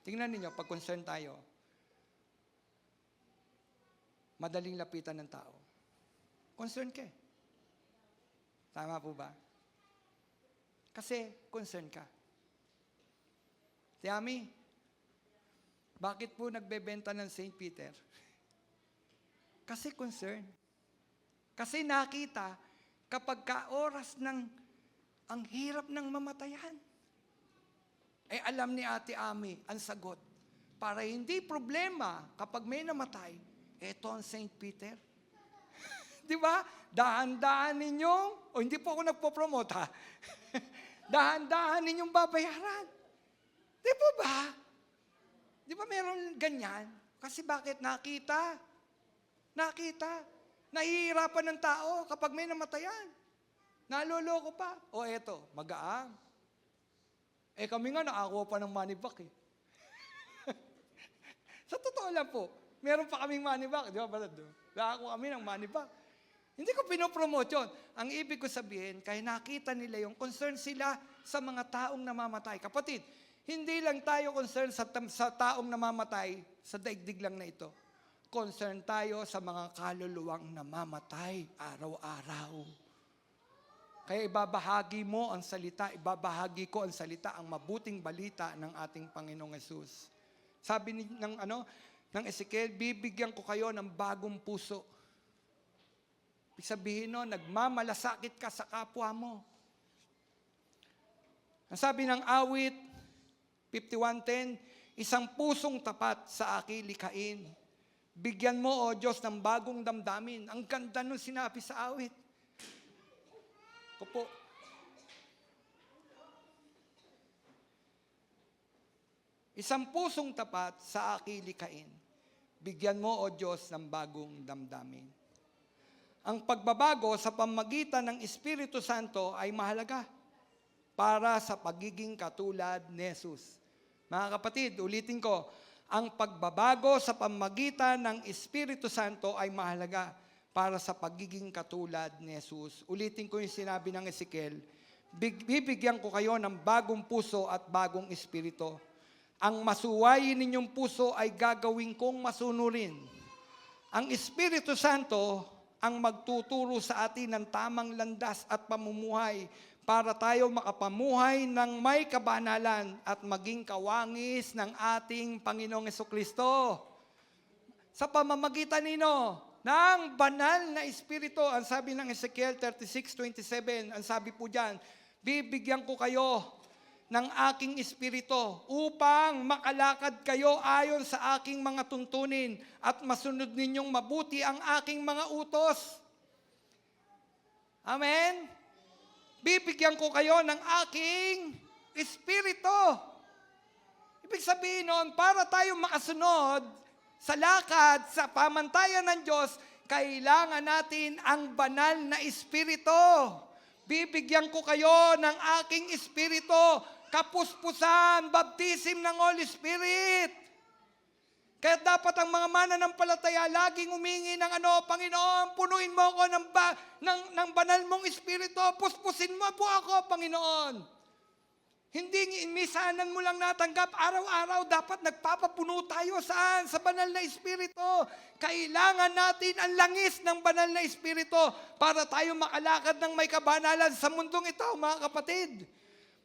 Tingnan ninyo, pag concern tayo, madaling lapitan ng tao. Concern ka. Tama po ba? Kasi concern ka. Tiami, bakit po nagbebenta ng St. Peter? Kasi concern. Kasi nakita kapag oras ng ang hirap ng mamatayan. Eh alam ni Ate Ami ang sagot. Para hindi problema kapag may namatay, eto ang St. Peter. Di ba? Dahan-dahan ninyo, hindi po ako nagpo-promote ha. Dahan-dahan ninyong babayaran. Di ba ba? Di ba meron ganyan? Kasi bakit? Nakita. Nahihirapan ng tao kapag may namatayan. Naloloko pa. O eto, magaang. Eh kami nga nakakuha pa ng money back eh. Sa totoo lang po, meron pa kaming money back. Di ba ba? Nakakuha kami ng money back. Hindi ko pinopromote yun. Ang ibig ko sabihin, kaya nakita nila yung concern sila sa mga taong namamatay. Kapatid, hindi lang tayo concern sa taong namamatay, sa daigdig lang na ito. Concern tayo sa mga kaluluwang namamatay araw-araw. Kaya ibabahagi mo ang salita, ibabahagi ko ang salita, ang mabuting balita ng ating Panginoong Yesus. Sabi ng Ezekiel, bibigyan ko kayo ng bagong puso. Ibig sabihin no, nagmamalasakit ka sa kapwa mo. Ang sabi ng awit, 51:10, isang pusong tapat sa aking likhain. Bigyan mo, O Diyos, ng bagong damdamin. Ang ganda nung sinabi sa awit. Opo. Isang pusong tapat sa aking likhain. Bigyan mo, O Diyos, ng bagong damdamin. Ang pagbabago sa pamagitan ng Espiritu Santo ay mahalaga para sa pagiging katulad ni Jesus. Mga kapatid, ulitin ko, ang pagbabago sa pamagitan ng Espiritu Santo ay mahalaga para sa pagiging katulad ni Jesus. Ulitin ko yung sinabi ng Ezekiel, bibigyan ko kayo ng bagong puso at bagong espiritu. Ang masuwayin ninyong puso ay gagawin kong masunurin. Ang Espiritu Santo ang magtuturo sa atin ng tamang landas at pamumuhay para tayo makapamuhay ng may kabanalan at maging kawangis ng ating Panginoong Jesucristo. Sa pamamagitan nino, ng banal na Espiritu, ang sabi ng Ezekiel 36:27, ang sabi po dyan, bibigyan ko kayo ng aking Espiritu upang makalakad kayo ayon sa aking mga tuntunin at masunod ninyong mabuti ang aking mga utos. Amen? Bibigyan ko kayo ng aking Espiritu. Ibig sabihin nun, para tayo makasunod sa lakad, sa pamantayan ng Diyos, kailangan natin ang banal na Espiritu. Bibigyan ko kayo ng aking Espiritu, kapuspusan, baptism ng Holy Spirit. Kaya dapat ang mga mananampalataya laging humingi ng Panginoon, punuin mo ako ng banal mong Espiritu, puspusin mo po ako, Panginoon. Hindi misanan mo lang natanggap, araw-araw dapat nagpapapuno tayo saan? Sa banal na Espiritu. Kailangan natin ang langis ng banal na Espiritu para tayo makalakad ng may kabanalan sa mundong ito, mga kapatid.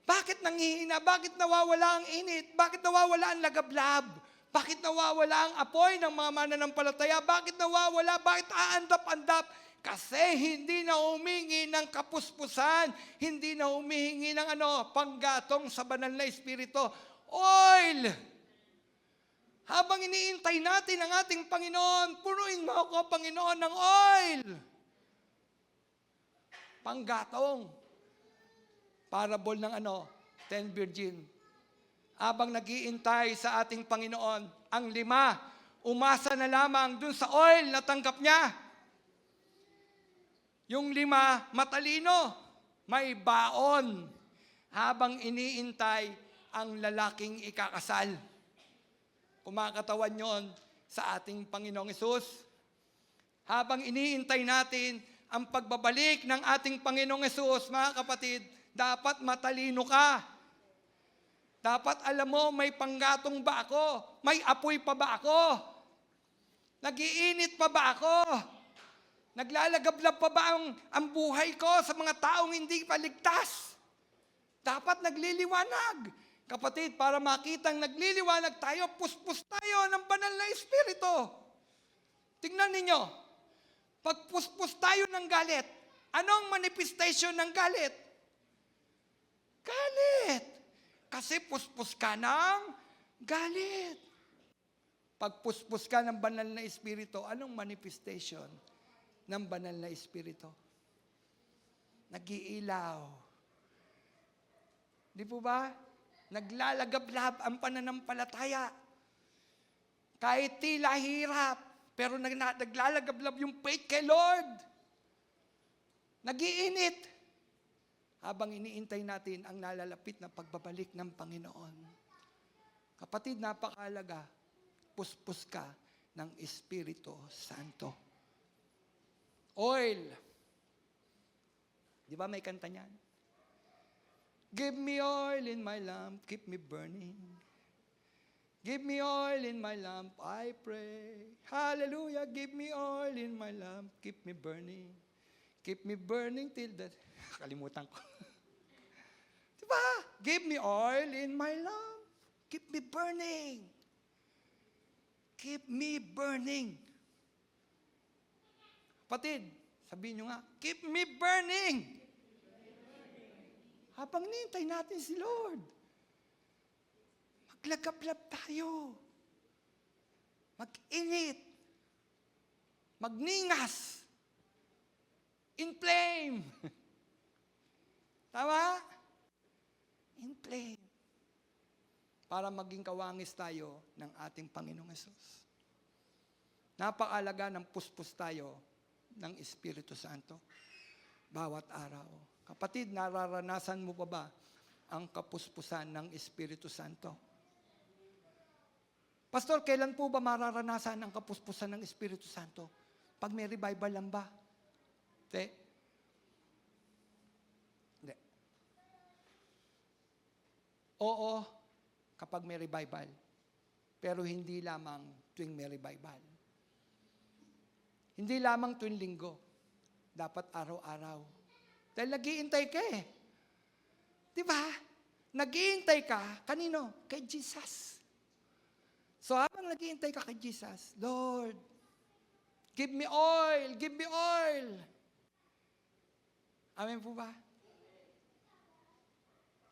Bakit nanghihina? Bakit nawawala ang init? Bakit nawawala ang lagablab? Bakit nawawala ang apoy ng mga mananampalataya? Bakit nawawala? Bakit aandap-andap? Kasi hindi na humingi ng kapuspusan, hindi na humihingi ng panggatong sa banal na Espiritu. Oil! Habang iniintay natin ang ating Panginoon, punuin mo ako, Panginoon, ng oil. Panggatong. Parable ng 10 virgin. Habang nag-iintay sa ating Panginoon, ang 5, umasa na lamang dun sa oil na tanggap niya. Yung 5, matalino, may baon. Habang iniintay ang lalaking ikakasal. Kumakatawan yon sa ating Panginoong Hesus. Habang iniintay natin ang pagbabalik ng ating Panginoong Hesus, mga kapatid, dapat matalino ka. Dapat alam mo, may panggatong ba ako? May apoy pa ba ako? Nagiinit pa ba ako? Naglalagablab pa ba ang buhay ko sa mga taong hindi paligtas? Dapat nagliliwanag. Kapatid, para makitang nagliliwanag tayo, puspos tayo ng banal na Espiritu. Tingnan ninyo, pag puspos tayo ng galit, anong manifestation ng galit? Galit. Kasi puspos ka ng galit. Pag puspos ka ng banal na Espiritu, anong manifestation ng banal na Espiritu? Nag-iilaw. Di po ba? Naglalagablab ang pananampalataya. Kahit tila hirap, pero naglalagablab yung faith kay Lord. Nag-iinit. Habang iniintay natin ang nalalapit na pagbabalik ng Panginoon. Kapatid, napakahalaga. Puspos ka ng Espiritu Santo. Oil. Di ba may kanta niyan? Give me oil in my lamp, keep me burning. Give me oil in my lamp, I pray. Hallelujah, give me oil in my lamp, keep me burning. Keep me burning till the... Kalimutan ko. Diba? Give me oil in my lamp, keep me burning. Keep me burning. Kapatid, sabihin nyo nga, keep me burning. Habang nintay natin si Lord, maglagablab tayo. Mag-init. Magningas. In flame. Tama? In flame. Para maging kawangis tayo ng ating Panginoong Hesus. Napakalaga ng puspos tayo ng Espiritu Santo. Bawat araw. Kapatid, nararanasan mo pa ba ang kapuspusan ng Espiritu Santo? Pastor, kailan po ba mararanasan ang kapuspusan ng Espiritu Santo? Pag may revival lang ba? Hindi. Hindi. Oo, kapag may revival. Pero hindi lamang tuwing may revival. Hindi lamang tuwing linggo. Dapat araw-araw. Dahil nag-iintay ka eh. Di ba? Nag-iintay ka, kanino? Kay Jesus. So habang nag-iintay ka kay Jesus, Lord, give me oil, give me oil. Amen po ba?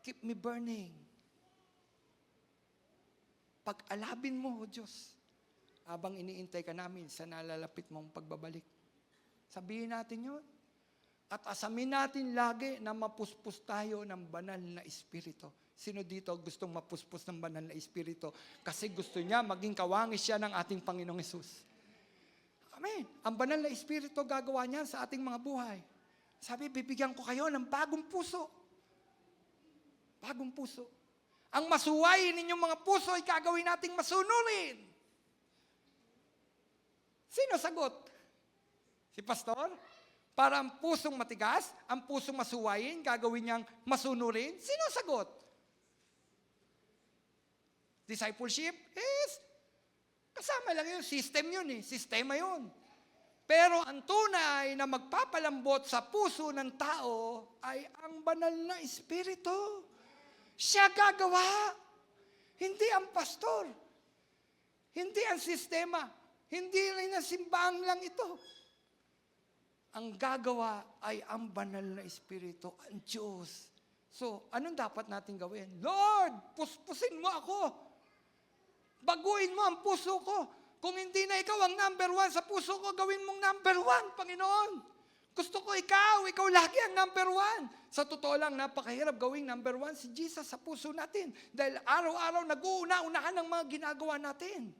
Keep me burning. Pag-alabin mo, O Diyos, habang iniintay ka namin sa nalalapit mong pagbabalik. Sabihin natin yun. At asamin natin lagi na mapuspos tayo ng banal na Espiritu. Sino dito gustong mapuspos ng banal na Espiritu? Kasi gusto niya maging kawangis siya ng ating Panginoong Hesus. Amen. Ang banal na Espiritu gagawa niya sa ating mga buhay. Sabi, bibigyan ko kayo ng bagong puso. Bagong puso. Ang masuwayin ninyong mga puso ay gagawin nating masunurin. Sino sagot? Si Pastor? Para ang pusong matigas, ang pusong masuwayin, gagawin niyang masunurin? Sino sagot? Discipleship is kasama lang yun. System yun eh. Sistema yun. Pero ang tunay na magpapalambot sa puso ng tao ay ang banal na Espiritu. Siya gagawa. Hindi ang pastor. Hindi ang sistema. Hindi rin ang simbahan lang ito. Ang gagawa ay ang banal na Espiritu, ang Diyos. So, anong dapat natin gawin? Lord, puspusin mo ako. Baguhin mo ang puso ko. Kung hindi na ikaw ang number one sa puso ko, gawin mong number one, Panginoon. Gusto ko ikaw lagi ang number one. Sa totoo lang, napakahirap gawing number one si Jesus sa puso natin. Dahil araw-araw nag-uuna-unahan ng mga ginagawa natin.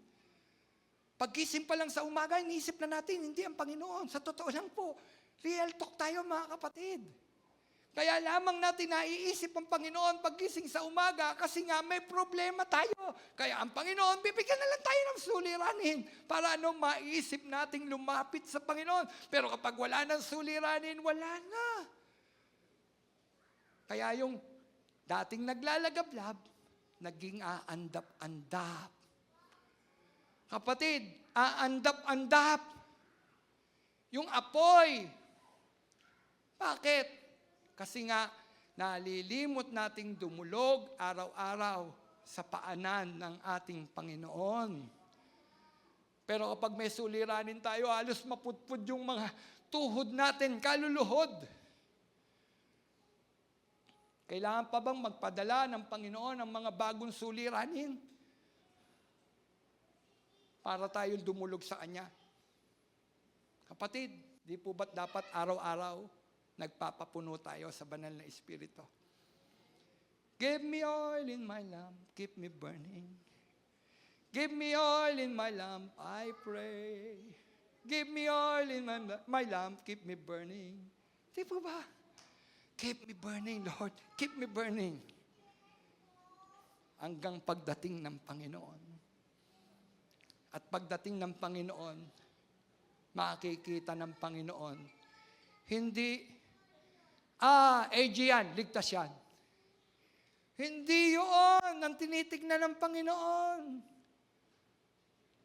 Pagkising pa lang sa umaga, iniisip na natin, hindi ang Panginoon. Sa totoo lang po, real talk tayo mga kapatid. Kaya lamang natin naiisip ang Panginoon pagkising sa umaga kasi nga may problema tayo. Kaya ang Panginoon, bibigyan na lang tayo ng suliranin para maiisip nating lumapit sa Panginoon. Pero kapag wala ng suliranin, wala na. Kaya yung dating naglalagablab, naging aandap-andap. Kapatid, aandap-andap. Yung apoy. Bakit? Kasi nga, nalilimot nating dumulog araw-araw sa paanan ng ating Panginoon. Pero kapag may suliranin tayo, halos mapudpud yung mga tuhod natin, kaluluhod. Kailangan pa bang magpadala ng Panginoon ng mga bagong suliranin? Para tayo dumulog sa Kanya. Kapatid, di po ba't dapat araw-araw nagpapapuno tayo sa banal na Espiritu? Give me oil in my lamp, keep me burning. Give me oil in my lamp, I pray. Give me oil in my lamp, keep me burning. Di po ba? Keep me burning, Lord. Keep me burning. Hanggang pagdating ng Panginoon. At pagdating ng Panginoon, makikita ng Panginoon, hindi, AG yan, ligtas yan. Hindi yun ang tinitignan ng Panginoon.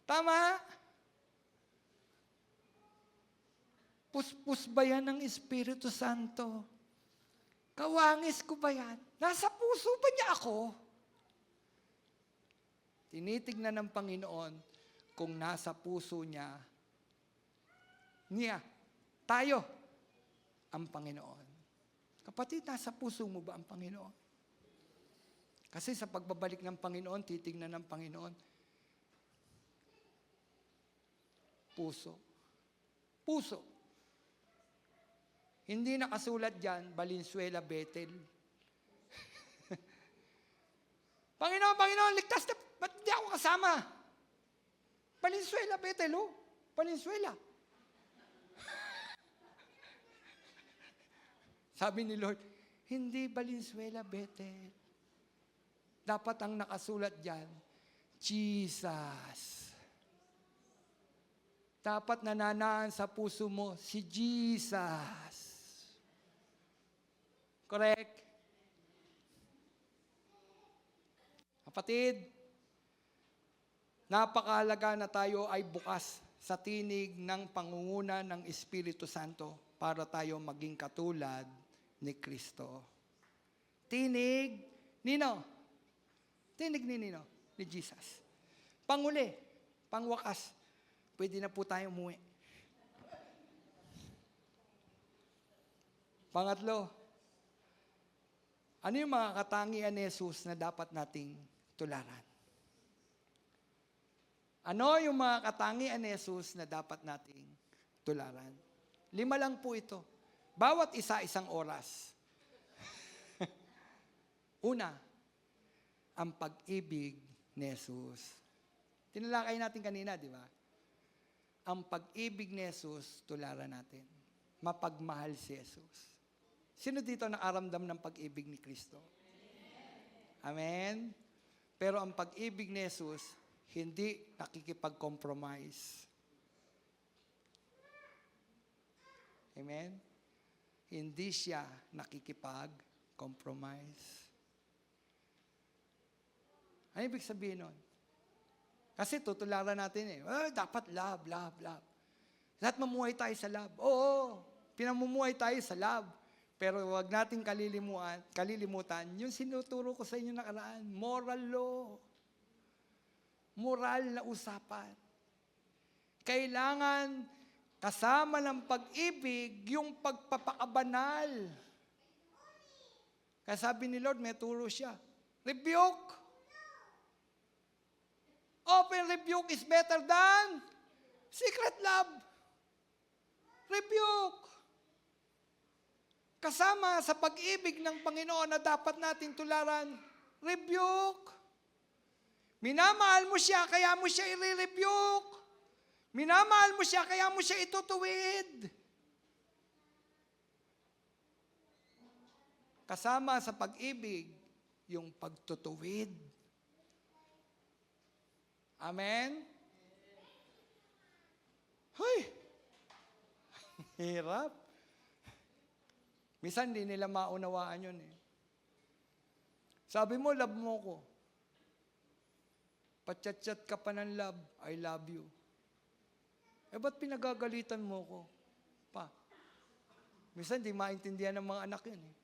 Tama? Puspos ba yan ng Espiritu Santo? Kawangis ko ba yan? Nasa puso ba niya ako? Tinitignan ng Panginoon kung nasa puso niya, tayo, ang Panginoon. Kapatid, nasa puso mo ba ang Panginoon? Kasi sa pagbabalik ng Panginoon, titignan ng Panginoon, puso. Puso. Hindi nakasulat dyan, Valenzuela, Bethel. Panginoon, ligtas na, ba't hindi ako kasama? Valenzuela, Bethel, Valenzuela. Sabi ni Lord, hindi Valenzuela, Bethel. Dapat ang nakasulat dyan, Jesus. Dapat nananaan sa puso mo si Jesus. Correct? Kapatid, napakahalaga na tayo ay bukas sa tinig ng pangunguna ng Espiritu Santo para tayo maging katulad ni Kristo. Tinig, nino? Tinig ni nino? Ni Jesus. Panguli, pangwakas, pwede na po tayo umuwi. Pangatlo, ano yung mga katangian ni Jesus na dapat nating tularan? Ano yung mga katangian ni Jesus na dapat nating tularan? 5 lang po ito. Bawat isa, isang oras. Una, ang pag-ibig ni Jesus. Tinalakay natin kanina, di ba? Ang pag-ibig ni Jesus, tularan natin. Mapagmahal si Jesus. Sino dito nakaramdam ng pag-ibig ni Kristo? Amen? Pero ang pag-ibig ni Jesus, hindi nakikipag-compromise. Amen? Hindi siya nakikipag-compromise. Ano ibig sabihin nun? Kasi tutularan natin dapat love. Lahat mamuhay tayo sa love. Oo, pinamumuhay tayo sa love. Pero wag nating kalilimutan yung sinuturo ko sa inyo nakaraan, moral law. Moral na usapan. Kailangan Kasama ng pag-ibig, yung pagpapakabanal. Kaya sabi ni Lord, may turo siya. Rebuke. Open rebuke is better than secret love. Rebuke. Kasama sa pag-ibig ng Panginoon na dapat nating tularan, rebuke. Minamahal mo siya, kaya mo siya i-rebuke. Minamahal mo siya, kaya mo siya itutuwid. Kasama sa pag-ibig, yung pagtutuwid. Amen? Hoy! Hirap. Minsan hindi nila maunawaan yun eh. Sabi mo, love mo ko. Pachat-chat ka pa ng love, I love you. Eh, ba't pinagagalitan mo ko? Pa. Minsan, di maintindihan ng mga anak yun eh.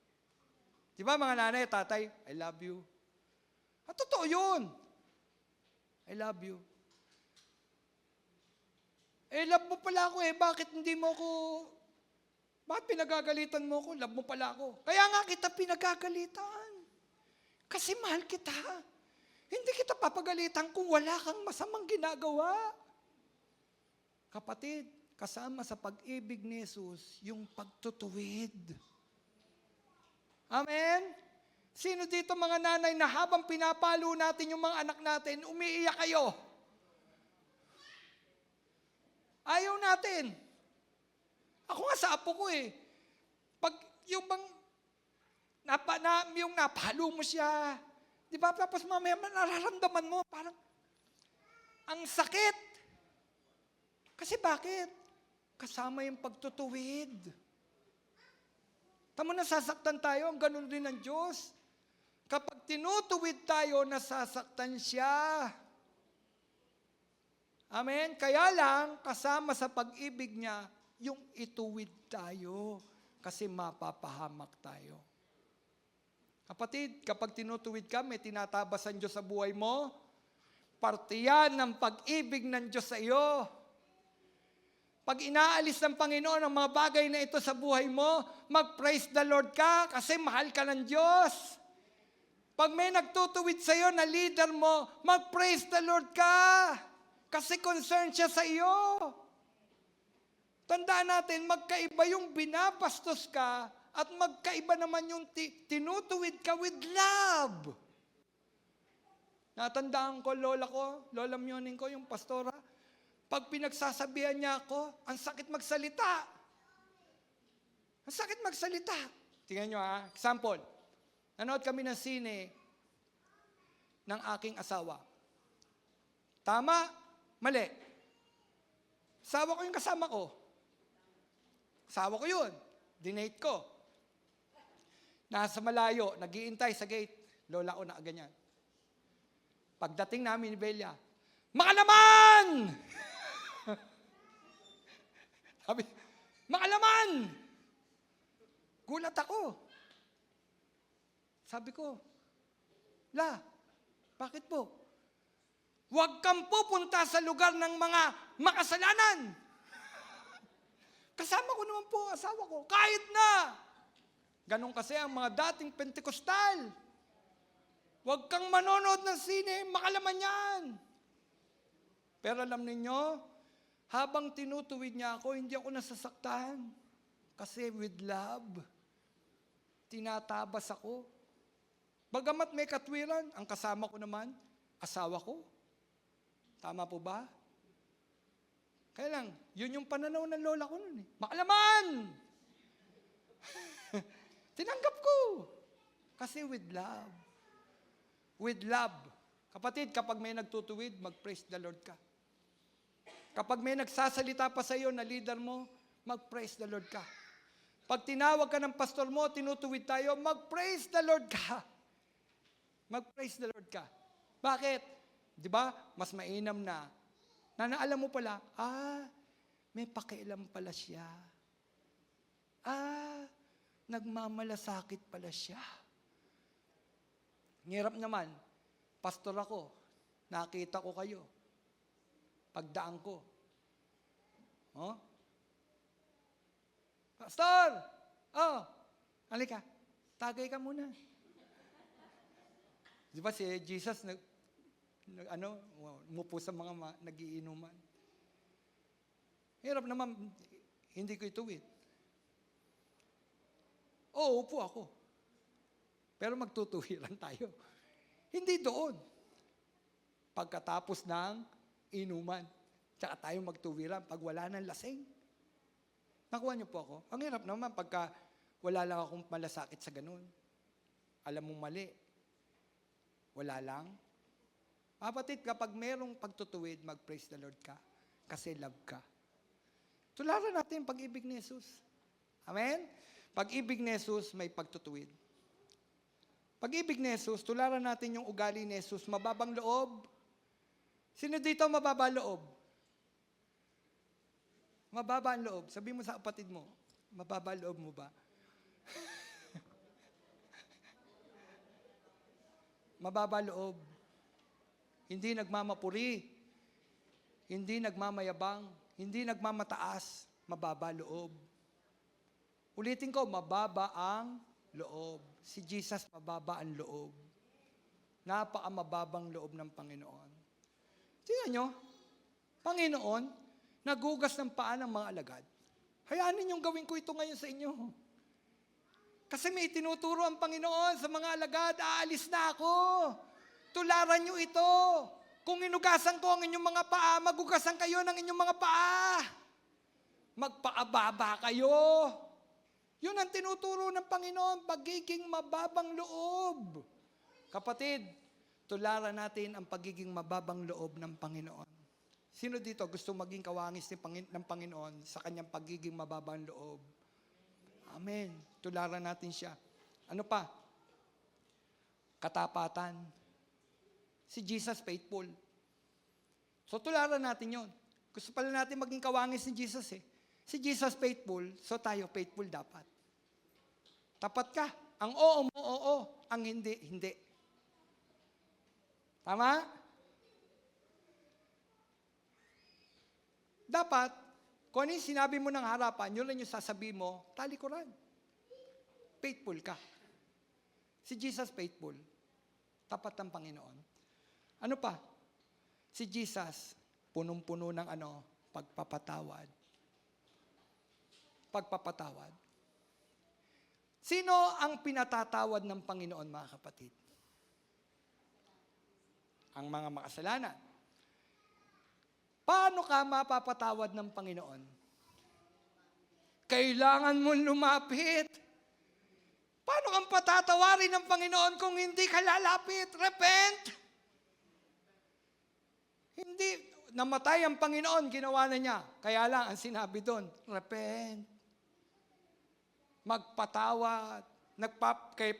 Di ba mga nanay, tatay, I love you. At totoo yun. I love you. Eh, love mo pala ako eh. Bakit hindi mo ko... Bakit pinagagalitan mo ko? Love mo pala ako. Kaya nga kita pinagagalitan. Kasi mahal kita. Hindi kita papagalitan kung wala kang masamang ginagawa. Kapatid, kasama sa pag-ibig ni Jesus, yung pagtutuwid. Amen? Sino dito mga nanay na habang pinapalo natin yung mga anak natin, umiiyak kayo? Ayaw natin. Ako nga sa apo ko eh. Pag yung bang, yung napalo mo siya, di ba? Tapos mamaya nararamdaman mo, parang, ang sakit. Kasi bakit? Kasama yung pagtutuwid. Tama, nasasaktan tayo, ang ganun din ng Diyos. Kapag tinutuwid tayo, nasasaktan siya. Amen? Kaya lang, kasama sa pag-ibig niya, yung ituwid tayo. Kasi mapapahamak tayo. Kapatid, kapag tinutuwid ka, may tinatabas ang Diyos sa buhay mo, parte yan ng pag-ibig ng Diyos sa iyo. Pag inaalis ng Panginoon ang mga bagay na ito sa buhay mo, mag-praise the Lord ka kasi mahal ka ng Diyos. Pag may nagtutuwid sa iyo na leader mo, mag-praise the Lord ka kasi concerned siya sa iyo. Tandaan natin, magkaiba yung binabastos ka at magkaiba naman yung tinutuwid ka with love. Natandaan ko, Lola Myoning ko, yung pastora, pag pinagsasabihan niya ako, ang sakit magsalita. Ang sakit magsalita. Tingnan nyo ha, example. Nanood kami ng sine ng aking asawa. Tama, mali. Asawa ko yung kasama ko. Asawa ko yun. Dinate ko. Nasa malayo, nag-iintay sa gate. Lola ko na ganyan. Pagdating namin ni Belia, makalaman! Sabi, makalaman! Gulat ako. Sabi ko, La, bakit po? Huwag kang pupunta sa lugar ng mga makasalanan. Kasama ko naman po, asawa ko, kahit na. Ganon kasi ang mga dating Pentecostal. Huwag kang manonood ng sine, makalaman yan. Pero alam ninyo, habang tinutuwid niya ako, hindi ako nasasaktan. Kasi with love, tinatabas ako. Bagamat may katwiran, ang kasama ko naman, asawa ko. Tama po ba? Kaya lang, yun yung pananaw ng lola ko nun eh. Makalaman! Tinanggap ko. Kasi with love. With love. Kapatid, kapag may nagtutuwid, mag-praise the Lord ka. Kapag may nagsasalita pa sa iyo na leader mo, mag-praise the Lord ka. Pag tinawag ka ng pastor mo, tinutuwid tayo, mag-praise the Lord ka. Mag-praise the Lord ka. Bakit? Di ba? Mas mainam na naalam mo pala, may pakialam pala siya. Nagmamalasakit pala siya. Ngirap naman, pastor ako, nakita ko kayo. Pagdaan ko. Oh? Pastor! Oh, halika. Tagay ka muna. Di ba si Jesus umupo sa mga nagiinuman. Hirap naman, hindi ko ituwid. Oo, upo ako. Pero magtutuwiran tayo. Hindi doon. Pagkatapos ng inuman. Tsaka tayo magtuwiran pag wala ng lasing. Nakuha niyo po ako? Ang hirap naman pagka wala lang akong malasakit sa ganun. Alam mong mali. Wala lang. Kapatid, kapag merong pagtutuwid, mag-praise the Lord ka. Kasi love ka. Tularan natin yung pag-ibig ni Jesus. Amen? Pag-ibig ni Jesus, may pagtutuwid. Pag-ibig ni Jesus, tularan natin yung ugali ni Jesus, mababang loob. Sino dito mababa loob? Mababa ang loob. Sabi mo sa kapatid mo, mababa loob mo ba? Mababa loob. Hindi nagmamapuri. Hindi nagmamayabang. Hindi nagmamataas. Mababa loob. Ulitin ko, mababa ang loob. Si Jesus, mababa ang loob. Napaka-mababang loob ng Panginoon. Tingnan nyo, Panginoon, nagugas ng paa ng mga alagad. Hayaan ninyong gawin ko ito ngayon sa inyo. Kasi may tinuturo ang Panginoon sa mga alagad, aalis na ako. Tularan nyo ito. Kung inugasan ko ang inyong mga paa, magugasan kayo ng inyong mga paa. Magpaababa kayo. Yun ang tinuturo ng Panginoon, pagiging mababang loob. Kapatid, tularan natin ang pagiging mababang loob ng Panginoon. Sino dito gusto maging kawangis ng Panginoon sa kanyang pagiging mababang loob? Amen. Tularan natin siya. Ano pa? Katapatan. Si Jesus faithful. So tularan natin yon. Gusto pala natin maging kawangis ni Jesus eh. Si Jesus faithful, so tayo faithful dapat. Tapat ka. Ang oo mo, oo. Ang hindi, hindi. Tama? Dapat, kung ano yung sinabi mo ng harapan, yun lang yung sasabihin mo, talikuran. Faithful ka. Si Jesus faithful. Tapat ng Panginoon. Ano pa? Si Jesus, punong-puno ng pagpapatawad. Pagpapatawad. Sino ang pinatatawad ng Panginoon, mga kapatid? Ang mga makasalanan. Paano ka mapapatawad ng Panginoon? Kailangan mong lumapit. Paano kang patatawarin ng Panginoon kung hindi ka lalapit? Repent! Hindi, namatay ang Panginoon, ginawa na niya. Kaya lang, ang sinabi doon, repent. Magpatawad.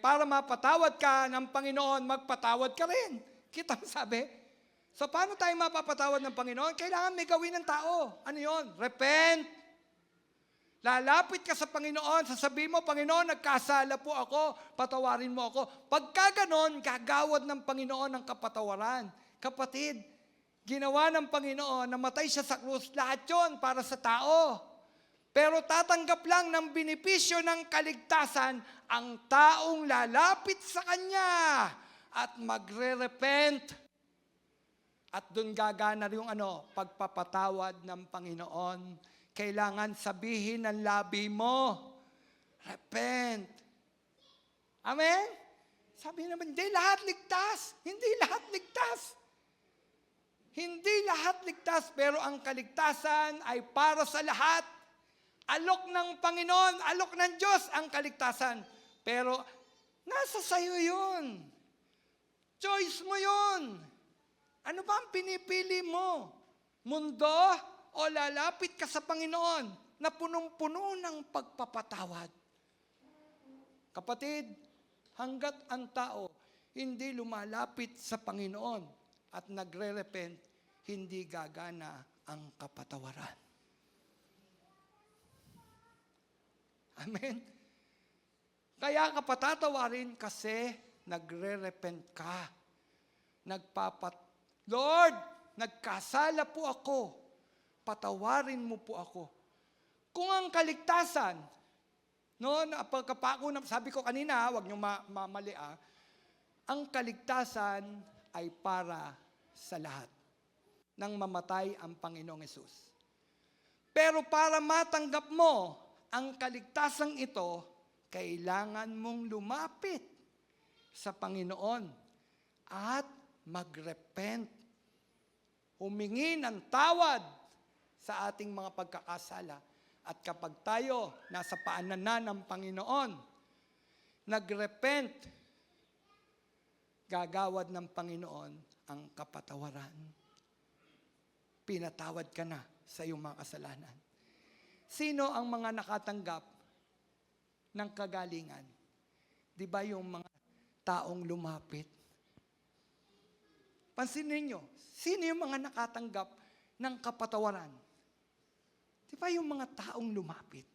Para mapatawad ka ng Panginoon, magpatawad ka rin. Kita mo sabi? So, paano tayo mapapatawad ng Panginoon? Kailangan may gawin ng tao. Ano yon? Repent. Lalapit ka sa Panginoon, sasabihin mo, Panginoon, nagkasala po ako, patawarin mo ako. Pagka ganon, gagawad ng Panginoon ang kapatawaran. Kapatid, ginawa ng Panginoon, namatay siya sa krus, lahat yon para sa tao. Pero tatanggap lang ng benepisyo ng kaligtasan ang taong lalapit sa Kanya at magre-repent. At doon gagana yung pagpapatawad ng Panginoon. Kailangan sabihin ng labi mo, repent. Amen? Sabi naman, hindi lahat ligtas. Hindi lahat ligtas. Hindi lahat ligtas, pero ang kaligtasan ay para sa lahat. Alok ng Panginoon, alok ng Diyos ang kaligtasan. Pero nasa sayo yun. Choice mo yun. Ano ba ang pinipili mo? Mundo o lalapit ka sa Panginoon na punong-puno ng pagpapatawad? Kapatid, hanggat ang tao hindi lumalapit sa Panginoon at nagre-repent, hindi gagana ang kapatawaran. Amen? Kaya ka patatawarin kasi nagre-repent ka. Lord, nagkasala po ako. Patawarin mo po ako. Kung ang kaligtasan, No, pagkapako, sabi ko kanina, huwag niyong mamali ang kaligtasan ay para sa lahat nang mamatay ang Panginoong Hesus. Pero para matanggap mo ang kaligtasang ito, kailangan mong lumapit sa Panginoon at magrepent. Humingi ng tawad sa ating mga pagkakasala. At kapag tayo nasa paanan na ng Panginoon, nagrepent, gagawad ng Panginoon ang kapatawaran. Pinatawad ka na sa iyong mga kasalanan. Sino ang mga nakatanggap ng kagalingan? Di ba yung mga taong lumapit? Pansinin nyo, sino yung mga nakatanggap ng kapatawaran? Di ba yung mga taong lumapit?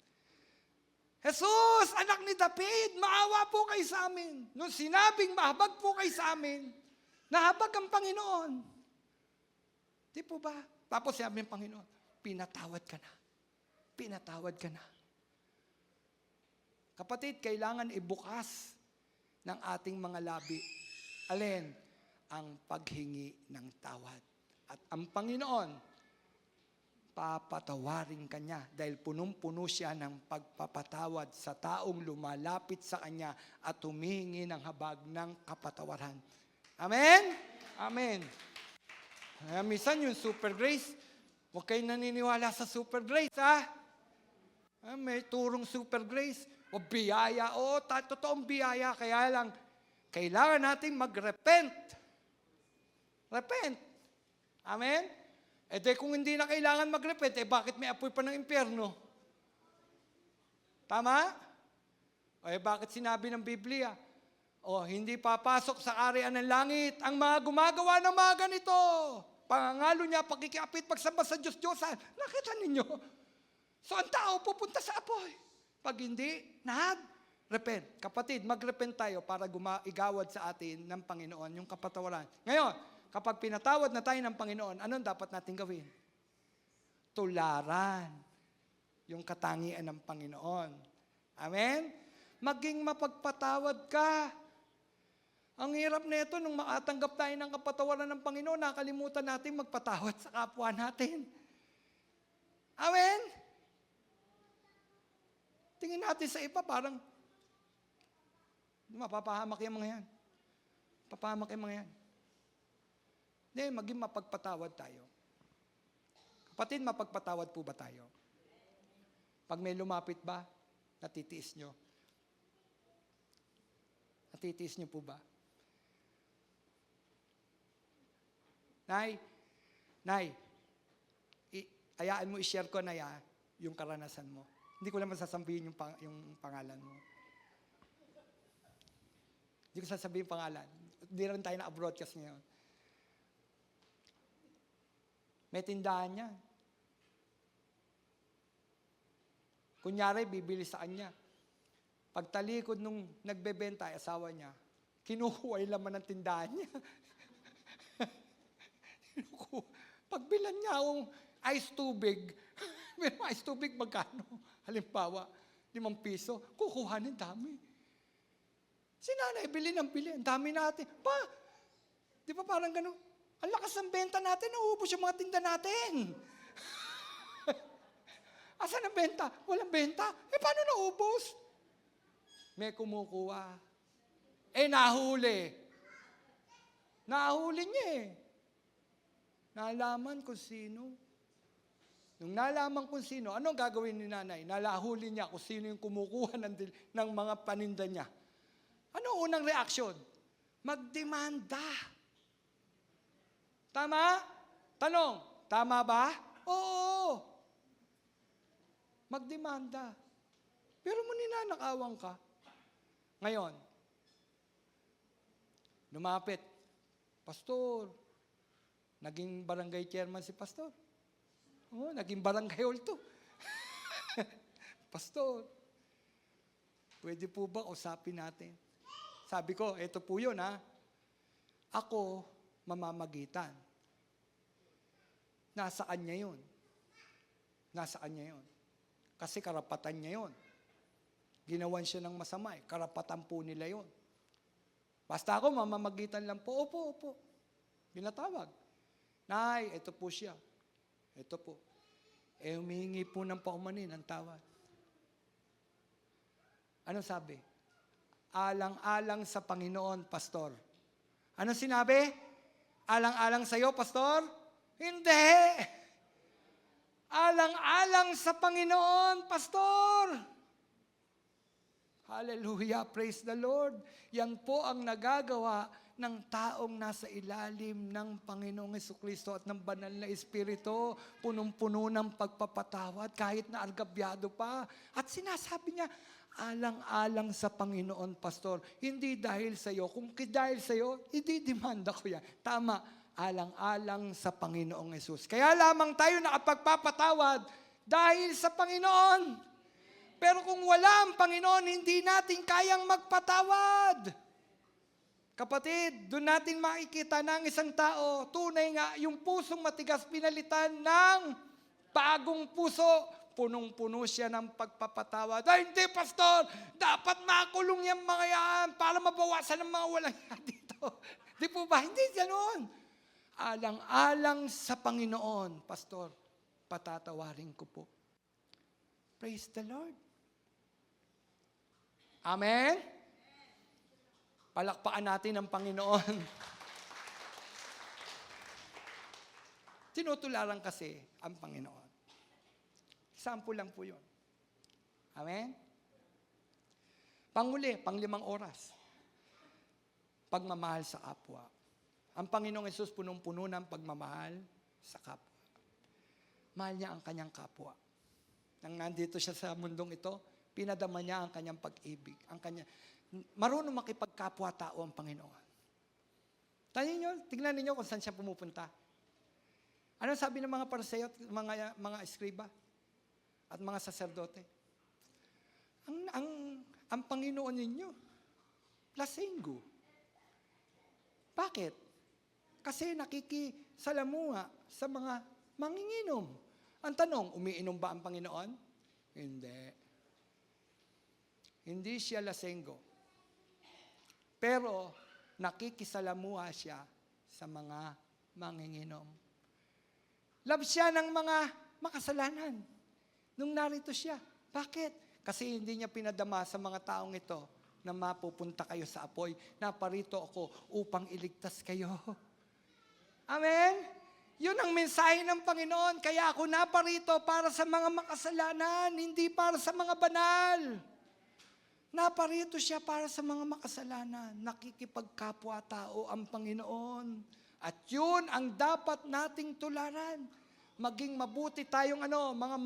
Jesus, anak ni David, maawa po kayo sa amin. Nung sinabing mahabag po kayo sa amin, nahabag ang Panginoon. Di po ba? Tapos sabi ng Panginoon, pinatawad ka na. Pinatawad ka na. Kapatid, kailangan ibukas ng ating mga labi. Alin? Ang paghingi ng tawad. At ang Panginoon, papatawarin ka niya dahil punong-puno siya ng pagpapatawad sa taong lumalapit sa Kanya at humihingi ng habag ng kapatawaran. Amen? Amen. Minsan yung super grace, huwag kayong naniniwala sa super grace, ha? May turong super grace, o biyaya, totoong biyaya, kaya lang, kailangan natin mag-repent. Repent. Amen? Kung hindi na kailangan mag-repent, bakit may apoy pa ng impyerno? Tama? Bakit sinabi ng Biblia? Hindi papasok sa kaharian ng langit ang mga gumagawa ng mga ganito. Pangangalo niya, pakikiapit, pagsamba sa Diyos-Diyosan. Nakita ninyo? So, ang tao pupunta sa apoy. Pag hindi, repent. Kapatid, mag-repent tayo para igawad sa atin ng Panginoon yung kapatawaran. Ngayon, kapag pinatawad na tayo ng Panginoon, anong dapat natin gawin? Tularan yung katangian ng Panginoon. Amen? Maging mapagpatawad ka. Ang hirap nito nung makatanggap tayo ng kapatawaran ng Panginoon, nakalimutan natin magpatawad sa kapwa natin. Amen? Tingin natin sa iba, parang mapapahamak yung mga yan. Papahamak yung mga yan. Hindi, maging mapagpatawad tayo. Kapatid, mapagpatawad po ba tayo? Pag may lumapit ba, natitiis nyo? Natitiis nyo po ba? Nay, ayaan mo i-share ko na yung karanasan mo. Hindi ko naman sasabihin yung pangalan mo. Hindi ko sasabihin yung pangalan. Hindi rin tayo na-broadcast ngayon. May tindahan niya. Kunyari, bibili sa kanya. Pagtalikod nung nagbebenta, asawa niya, kinukuha yung laman ng tindahan niya. Pagbilan niya akong ice tubig, may ice tubig magkano? Halimbawa, 5 piso, kukuhanin dami. Si nanay, bili ng bili, ang dami natin. Di ba parang gano'n? Ang lakas ng benta natin, nauubos yung mga tinda natin. Asan ang benta? Walang benta. Paano naubos? May kumukuha. Nahuli. Nahuli niya Nalaman kung sino. Nung nalaman kung sino, anong gagawin ni nanay? Nalahuli niya kung sino yung kumukuha ng mga paninda niya. Ano unang reaksyon? Magdemanda. Tama? Tanong, tama ba? Oo. Magdemanda. Pero ninanakawan ka. Ngayon, lumapit. Pastor, naging barangay chairman si Pastor. Naging barangay hall to. Pastor, pwede po ba usapin natin? Sabi ko, eto po yun Ako, mamamagitan. Nasa kanya yun. Nasa kanya yun. Kasi karapatan niya yun. ginawan siya ng masama. Karapatan po nila yon. Basta ako, mamamagitan lang po. Opo. Pinatawag. Nay, ito po siya. Ito po. Humihingi po ng paumanin ang tawad. Ano sabi? Alang-alang sa Panginoon, Pastor. Ano sinabi? Alang-alang sa'yo, Pastor? Hindi. Alang-alang sa Panginoon, Pastor. Hallelujah, praise the Lord. Yan po ang nagagawa ng taong nasa ilalim ng Panginoong Jesucristo at ng banal na Espiritu, punong-puno ng pagpapatawad kahit na argabyado pa. At sinasabi niya, alang-alang sa Panginoon, Pastor. Hindi dahil sa iyo. Kung dahil sa iyo, ididemanda ko yan. Tama, alang-alang sa Panginoong Jesus. Kaya lamang tayo nakapagpapatawad dahil sa Panginoon. Pero kung wala ang Panginoon, hindi natin kayang magpatawad. Kapatid, doon natin makikita na ang isang tao, tunay nga, yung pusong matigas pinalitan ng bagong puso. Punong-puno siya ng pagpapatawad. Ay, hindi, Pastor! Dapat makulong yung mga yan para mabawasan ng mga walang yan dito. Di po ba? Hindi ganoon. Alang-alang sa Panginoon, Pastor, patatawarin ko po. Praise the Lord. Amen? Palakpakan natin ang Panginoon. Tinutularan kasi ang Panginoon. Sample lang po yun. Amen? Panguli, 5 oras. Pagmamahal sa kapwa. Ang Panginoong Hesus punong-puno ng pagmamahal sa kapwa. Mahal niya ang kanyang kapwa. Nang nandito siya sa mundong ito, pinadama niya ang kanyang pag-ibig. Marunong makipagkapwa-tao ang Panginoon. Tingnan ninyo kung saan siya pumupunta. Ano sabi ng mga Pariseo at mga eskriba at mga saserdote? Ang Panginoon ninyo, lasenggo. Bakit? Kasi nakikisalamuha sa mga manginginom. Ang tanong, umiinom ba ang Panginoon? Hindi. Hindi siya lasenggo. Pero nakikisalamuha siya sa mga manginginom. Love siya ng mga makasalanan. Nung narito siya. Bakit? Kasi hindi niya pinadama sa mga taong ito na mapupunta kayo sa apoy. Naparito ako upang iligtas kayo. Amen? Yun ang mensahe ng Panginoon. Kaya ako naparito para sa mga makasalanan, hindi para sa mga banal. Naparito siya para sa mga makasalanan. Nakikipagkapwa-tao ang Panginoon. At yun ang dapat nating tularan. Maging mabuti tayong mga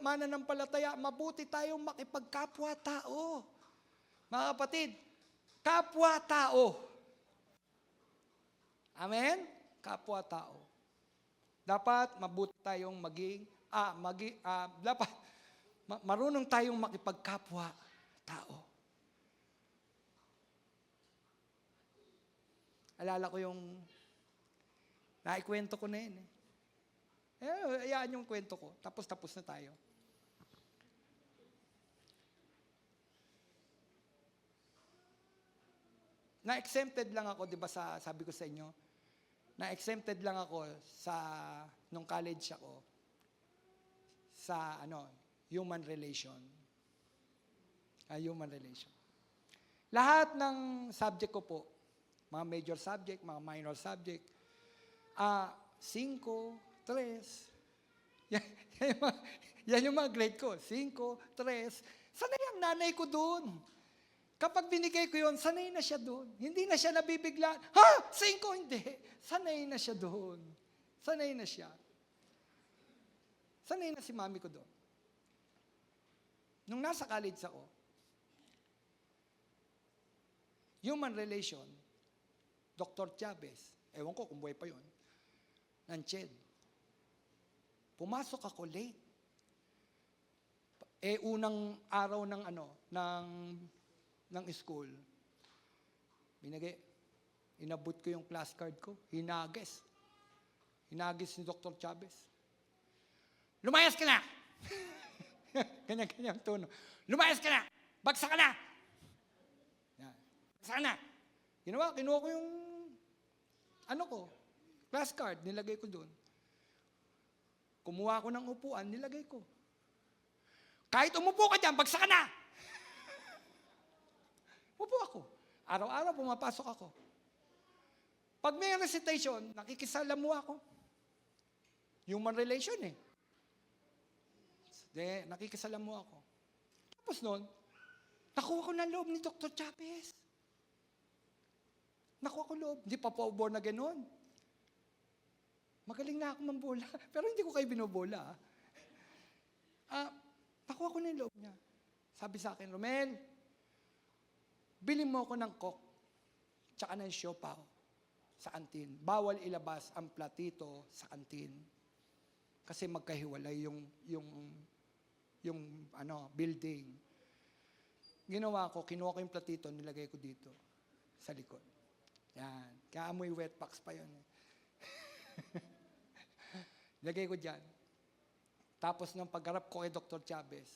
mananampalataya, mabuti tayong makipagkapwa-tao. Mga kapatid, kapwa-tao. Amen? Kapwa-tao. Dapat mabuti tayong dapat marunong tayong makipagkapwa-tao. Alala ko yung naikwento ko na yun. Ayaan yung kwento ko. Tapos na tayo. Na-exempted lang ako, di ba sabi ko sa inyo, na-exempted lang ako nung college ako, sa human relation. Human relation. Lahat ng subject ko po, mga major subject, mga minor subject, 5, 3, yan yung mga grade ko, 5, 3, sanay ang nanay ko doon. Kapag binigay ko yun, sanay na siya doon. Hindi na siya nabibigla. 5, hindi. Sanay na siya doon. Sanay na siya. Sanay na si mami ko doon. Nung nasa college ako, human relation, Dr. Chavez, ewan ko kung buhay pa yun, ng CHED. Pumasok ako late. Unang araw ng school, inabot ko yung class card ko, hinagis ni Dr. Chavez. Lumayas ka na! Kanya-kanyang tono. Lumayas ka na! Bagsak ka na! Yan. Bagsak ka na! Kinuha ko yung, class card, nilagay ko doon. Kumuha ko ng upuan, nilagay ko. Kahit umupo ka dyan, bagsak ka na! Upo ako. Araw-araw pumapasok ako. Pag may recitation, nakikisalamu ako. Human relation eh. Nakikisalamu ako. Tapos noon, nakuha ko ng loob ni Dr. Chavez. Nakuha ko loob. Hindi pa po born na gano'n. Magaling na ako mambola. Pero hindi ko kayo binobola. Nakuha ko ng loob niya. Sabi sa akin, Romel, bili mo ako ng Coke tsaka ng siopaw sa kantin. Bawal ilabas ang platito sa kantin. Kasi magkahiwalay yung building. Ginawa ko, kinuha ko yung platito, nilagay ko dito sa likod. Yan. Kaya amoy wet packs pa yun. Nilagay ko dyan. Tapos nung pagharap ko kay Dr. Chavez,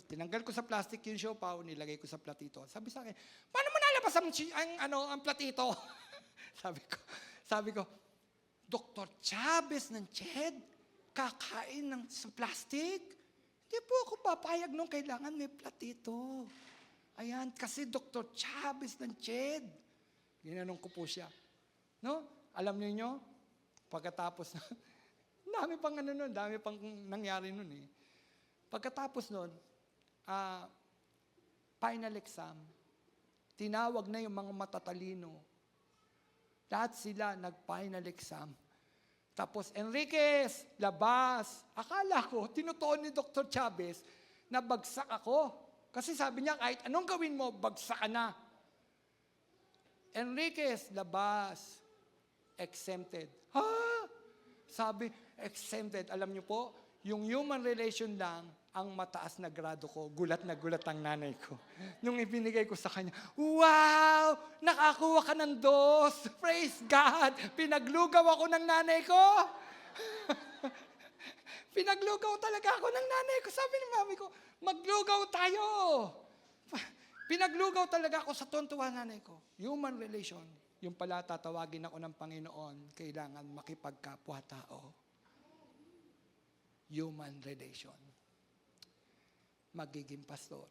tinanggal ko sa plastic yung siopaw, nilagay ko sa platito. Sabi sa akin, paano mo nalabas ang platito? sabi ko, Dr. Chavez ng CHED, kakain sa plastic? Hindi po ako papayag nung kailangan may platito. Ayan, kasi Dr. Chavez ng CHED. Ginanong ko po siya. No? Alam niyo, pagkatapos dami pang nangyari nun eh. Pagkatapos nun, final exam, tinawag na yung mga matatalino. Lahat sila nag-final exam. Tapos, Enriquez, labas. Akala ko, tinutuon ni Dr. Chavez na bagsak ako. Kasi sabi niya, kahit anong gawin mo, bagsak ka na. Enriquez, labas. Exempted. Sabi, exempted. Alam niyo po, yung human relation lang ang mataas na grado ko. Gulat na gulat ang nanay ko. Nung ibinigay ko sa kanya, wow! Nakakuha ka ng 2. Praise God! Pinaglugaw ako ng nanay ko. Pinaglugaw talaga ako ng nanay ko. Sabi ni mami ko, maglugaw tayo. Pinaglugaw talaga ako sa tuntuan nanay ko. Human relation. Yung pala tatawagin ako ng Panginoon, kailangan makipagkapwa-tao. Human relation. Magiging pastor.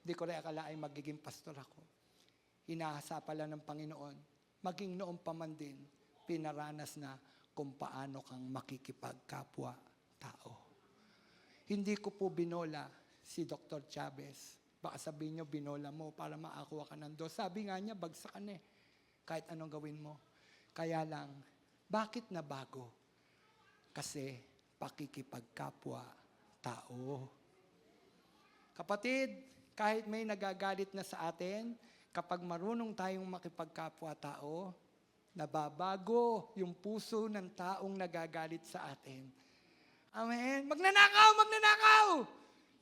Hindi ko rin akalain magiging pastor ako. Inaasa pala ng Panginoon, maging noon pa man din, pinaranas na kung paano kang makikipagkapwa-tao. Hindi ko po binola si Dr. Chavez. Baka sabihin niyo, binola mo para makakuha ka ng 2. Sabi nga niya, bagsak ka na eh. Kahit anong gawin mo. Kaya lang, bakit nabago? Kasi pakikipagkapwa-tao. Kapatid, kahit may nagagalit na sa atin, kapag marunong tayong makipagkapwa-tao, nababago yung puso ng taong nagagalit sa atin. Amen? Magnanakaw! Magnanakaw!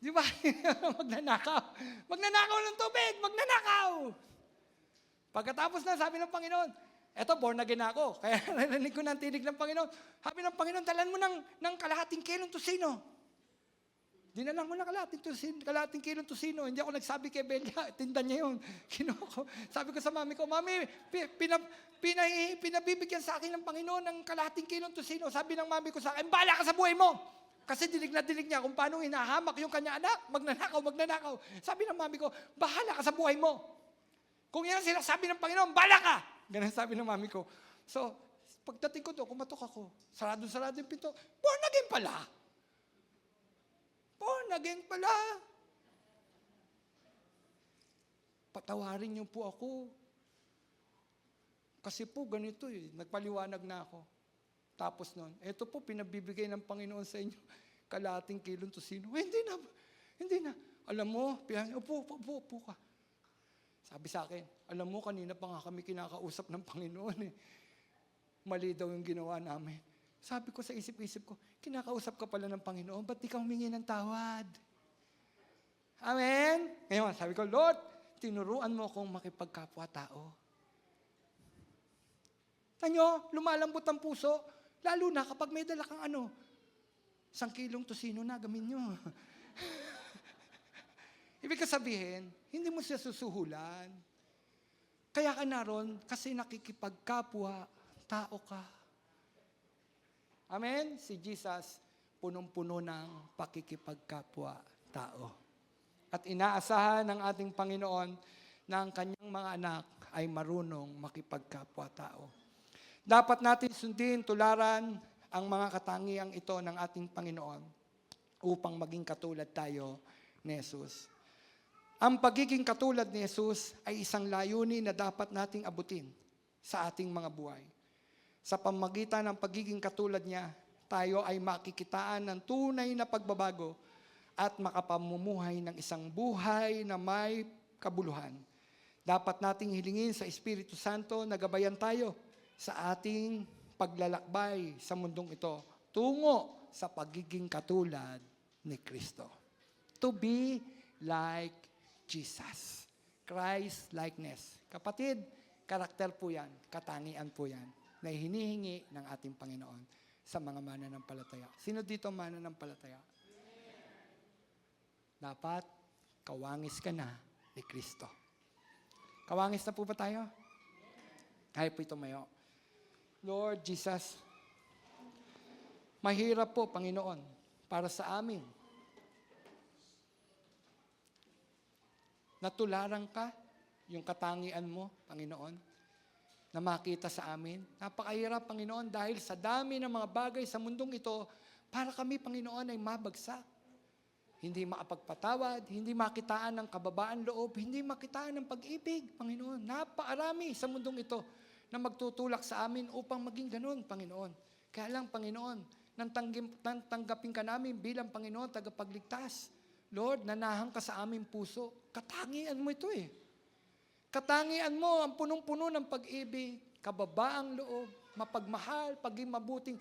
Di ba? Magnanakaw. Magnanakaw ng tubig! Magnanakaw! Pagkatapos na, sabi ng Panginoon, eto, born again ako. Kaya narinig ko ng tinig ng Panginoon. Sabi ng Panginoon, talan mo ng kalahating kilong tusino. Dinalang mo na kalahating kilong tusino. Hindi ako nagsabi kay Belia, tindan niya yun. Kinuha ko. Sabi ko sa mami ko, Mami, pinabibigyan sa akin ng Panginoon ng kalahating kilong tusino. Sabi ng mami ko sa akin, bahala ka sa buhay mo. Kasi dilig na dilig niya kung paano hinahamak yung kanya anak. Magnanakaw, magnanakaw. Sabi ng mami ko, bahala ka sa buhay mo. Kung yan sila sabi ng Panginoon, bahala ka. Ganun sabi ng mami ko. So, pagdating ko doon, kumatok ako. Sarado-sarado yung pinto. Born again pala. Born again pala. Patawarin niyo po ako. Kasi po ganito eh, nagpaliwanag na ako. Tapos nun, eto po, pinabibigay ng Panginoon sa inyo, kalahating kilong tusino. Hindi na. Alam mo, upo ka. Sabi sa akin, alam mo, kanina pa nga kami kinakausap ng Panginoon eh. Mali daw yung ginawa namin. Sabi ko sa isip-isip ko, kinakausap ka pala ng Panginoon, ba't di ka humingi ng tawad? Amen? Ngayon, sabi ko, Lord, tinuruan mo akong makipagkapwa-tao. Tanyo, lumalambot ang puso, lalo na kapag may dala kang 1 kilong tusino na, gamin nyo. Ibig sabihin, hindi mo siya susuhulan. Kaya ka naroon kasi nakikipagkapwa, tao ka. Amen? Si Jesus, punong-puno ng pakikipagkapwa, tao. At inaasahan ng ating Panginoon na ang kanyang mga anak ay marunong makipagkapwa-tao. Dapat natin sundin, tularan ang mga katangiang ito ng ating Panginoon upang maging katulad tayo ni Jesus. Ang pagiging katulad ni Jesus ay isang layunin na dapat nating abutin sa ating mga buhay. Sa pamamagitan ng pagiging katulad niya, tayo ay makikitaan ng tunay na pagbabago at makapamumuhay ng isang buhay na may kabuluhan. Dapat nating hilingin sa Espiritu Santo na gabayan tayo sa ating paglalakbay sa mundong ito tungo sa pagiging katulad ni Kristo. To be like Jesus. Christ-likeness. Kapatid, karakter po yan, katangian po yan, na hinihingi ng ating Panginoon sa mga mananampalataya. Sino dito mananampalataya? Dapat, kawangis ka na ni Kristo. Kawangis na po ba tayo? Kaya po tumayo. Lord Jesus, mahirap po, Panginoon, para sa amin. Natularan ka, yung katangian mo, Panginoon, na makita sa amin. Napakahirap, Panginoon, dahil sa dami ng mga bagay sa mundong ito, para kami, Panginoon, ay mabagsak. Hindi makapagpatawad, hindi makitaan ng kababaan loob, hindi makitaan ng pag-ibig, Panginoon. Napakarami sa mundong ito na magtutulak sa amin upang maging ganun, Panginoon. Kaya lang, Panginoon, nang tanggapin ka namin bilang Panginoon, tagapagligtas. Lord, nanahan ka sa aming puso. Katangian mo ito eh. Katangian mo ang punong-puno ng pag-ibig, kababaang loob, mapagmahal, paging mabuting,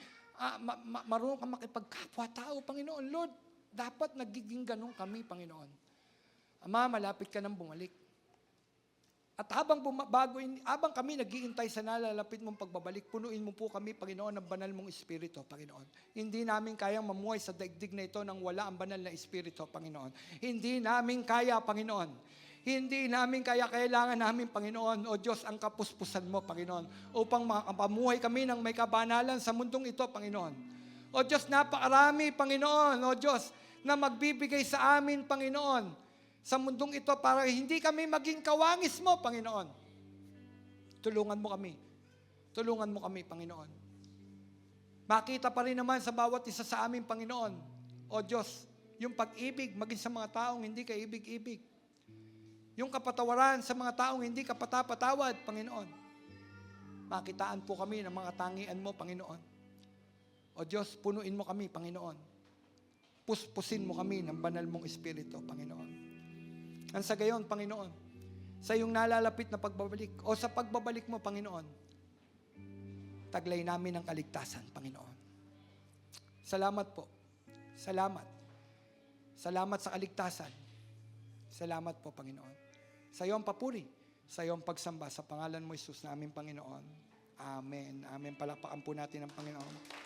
marunong ka makipagkapwa-tao, Panginoon. Lord, dapat nagiging ganun kami, Panginoon. Ama, malapit ka nang bumalik. At habang kami naghihintay sa nalalapit mong pagbabalik, punuin mo po kami, Panginoon, ng banal mong Espiritu, Panginoon. Hindi namin kayang mamuhay sa daigdig na ito nang wala ang banal na Espiritu, Panginoon. Hindi namin kaya, Panginoon. Hindi namin kaya, kailangan namin, Panginoon, o Diyos, ang kapuspusan mo, Panginoon, upang mapamuhay kami ng may kabanalan sa mundong ito, Panginoon. O Diyos, napakarami, Panginoon, o Diyos, na magbibigay sa amin, Panginoon, sa mundong ito para hindi kami maging kawangis mo, Panginoon. Tulungan mo kami. Tulungan mo kami, Panginoon. Makita pa rin naman sa bawat isa sa amin, Panginoon, o Diyos, yung pag-ibig maging sa mga taong hindi kaibig-ibig. Yung kapatawaran sa mga taong hindi kapatapatawad, Panginoon. Makitaan po kami ng mga tangian mo, Panginoon. O Diyos, punuin mo kami, Panginoon. Puspusin mo kami ng banal mong Espiritu, Panginoon. Ang sa gayon, Panginoon, sa iyong nalalapit na pagbabalik, o sa pagbabalik mo, Panginoon, taglay namin ang kaligtasan, Panginoon. Salamat po. Salamat. Salamat sa kaligtasan. Salamat po, Panginoon. Sa iyong papuri, sa iyong pagsamba, sa pangalan mo, Jesus, na aming Panginoon. Amen. Amen. Palakpakan po natin ang Panginoon.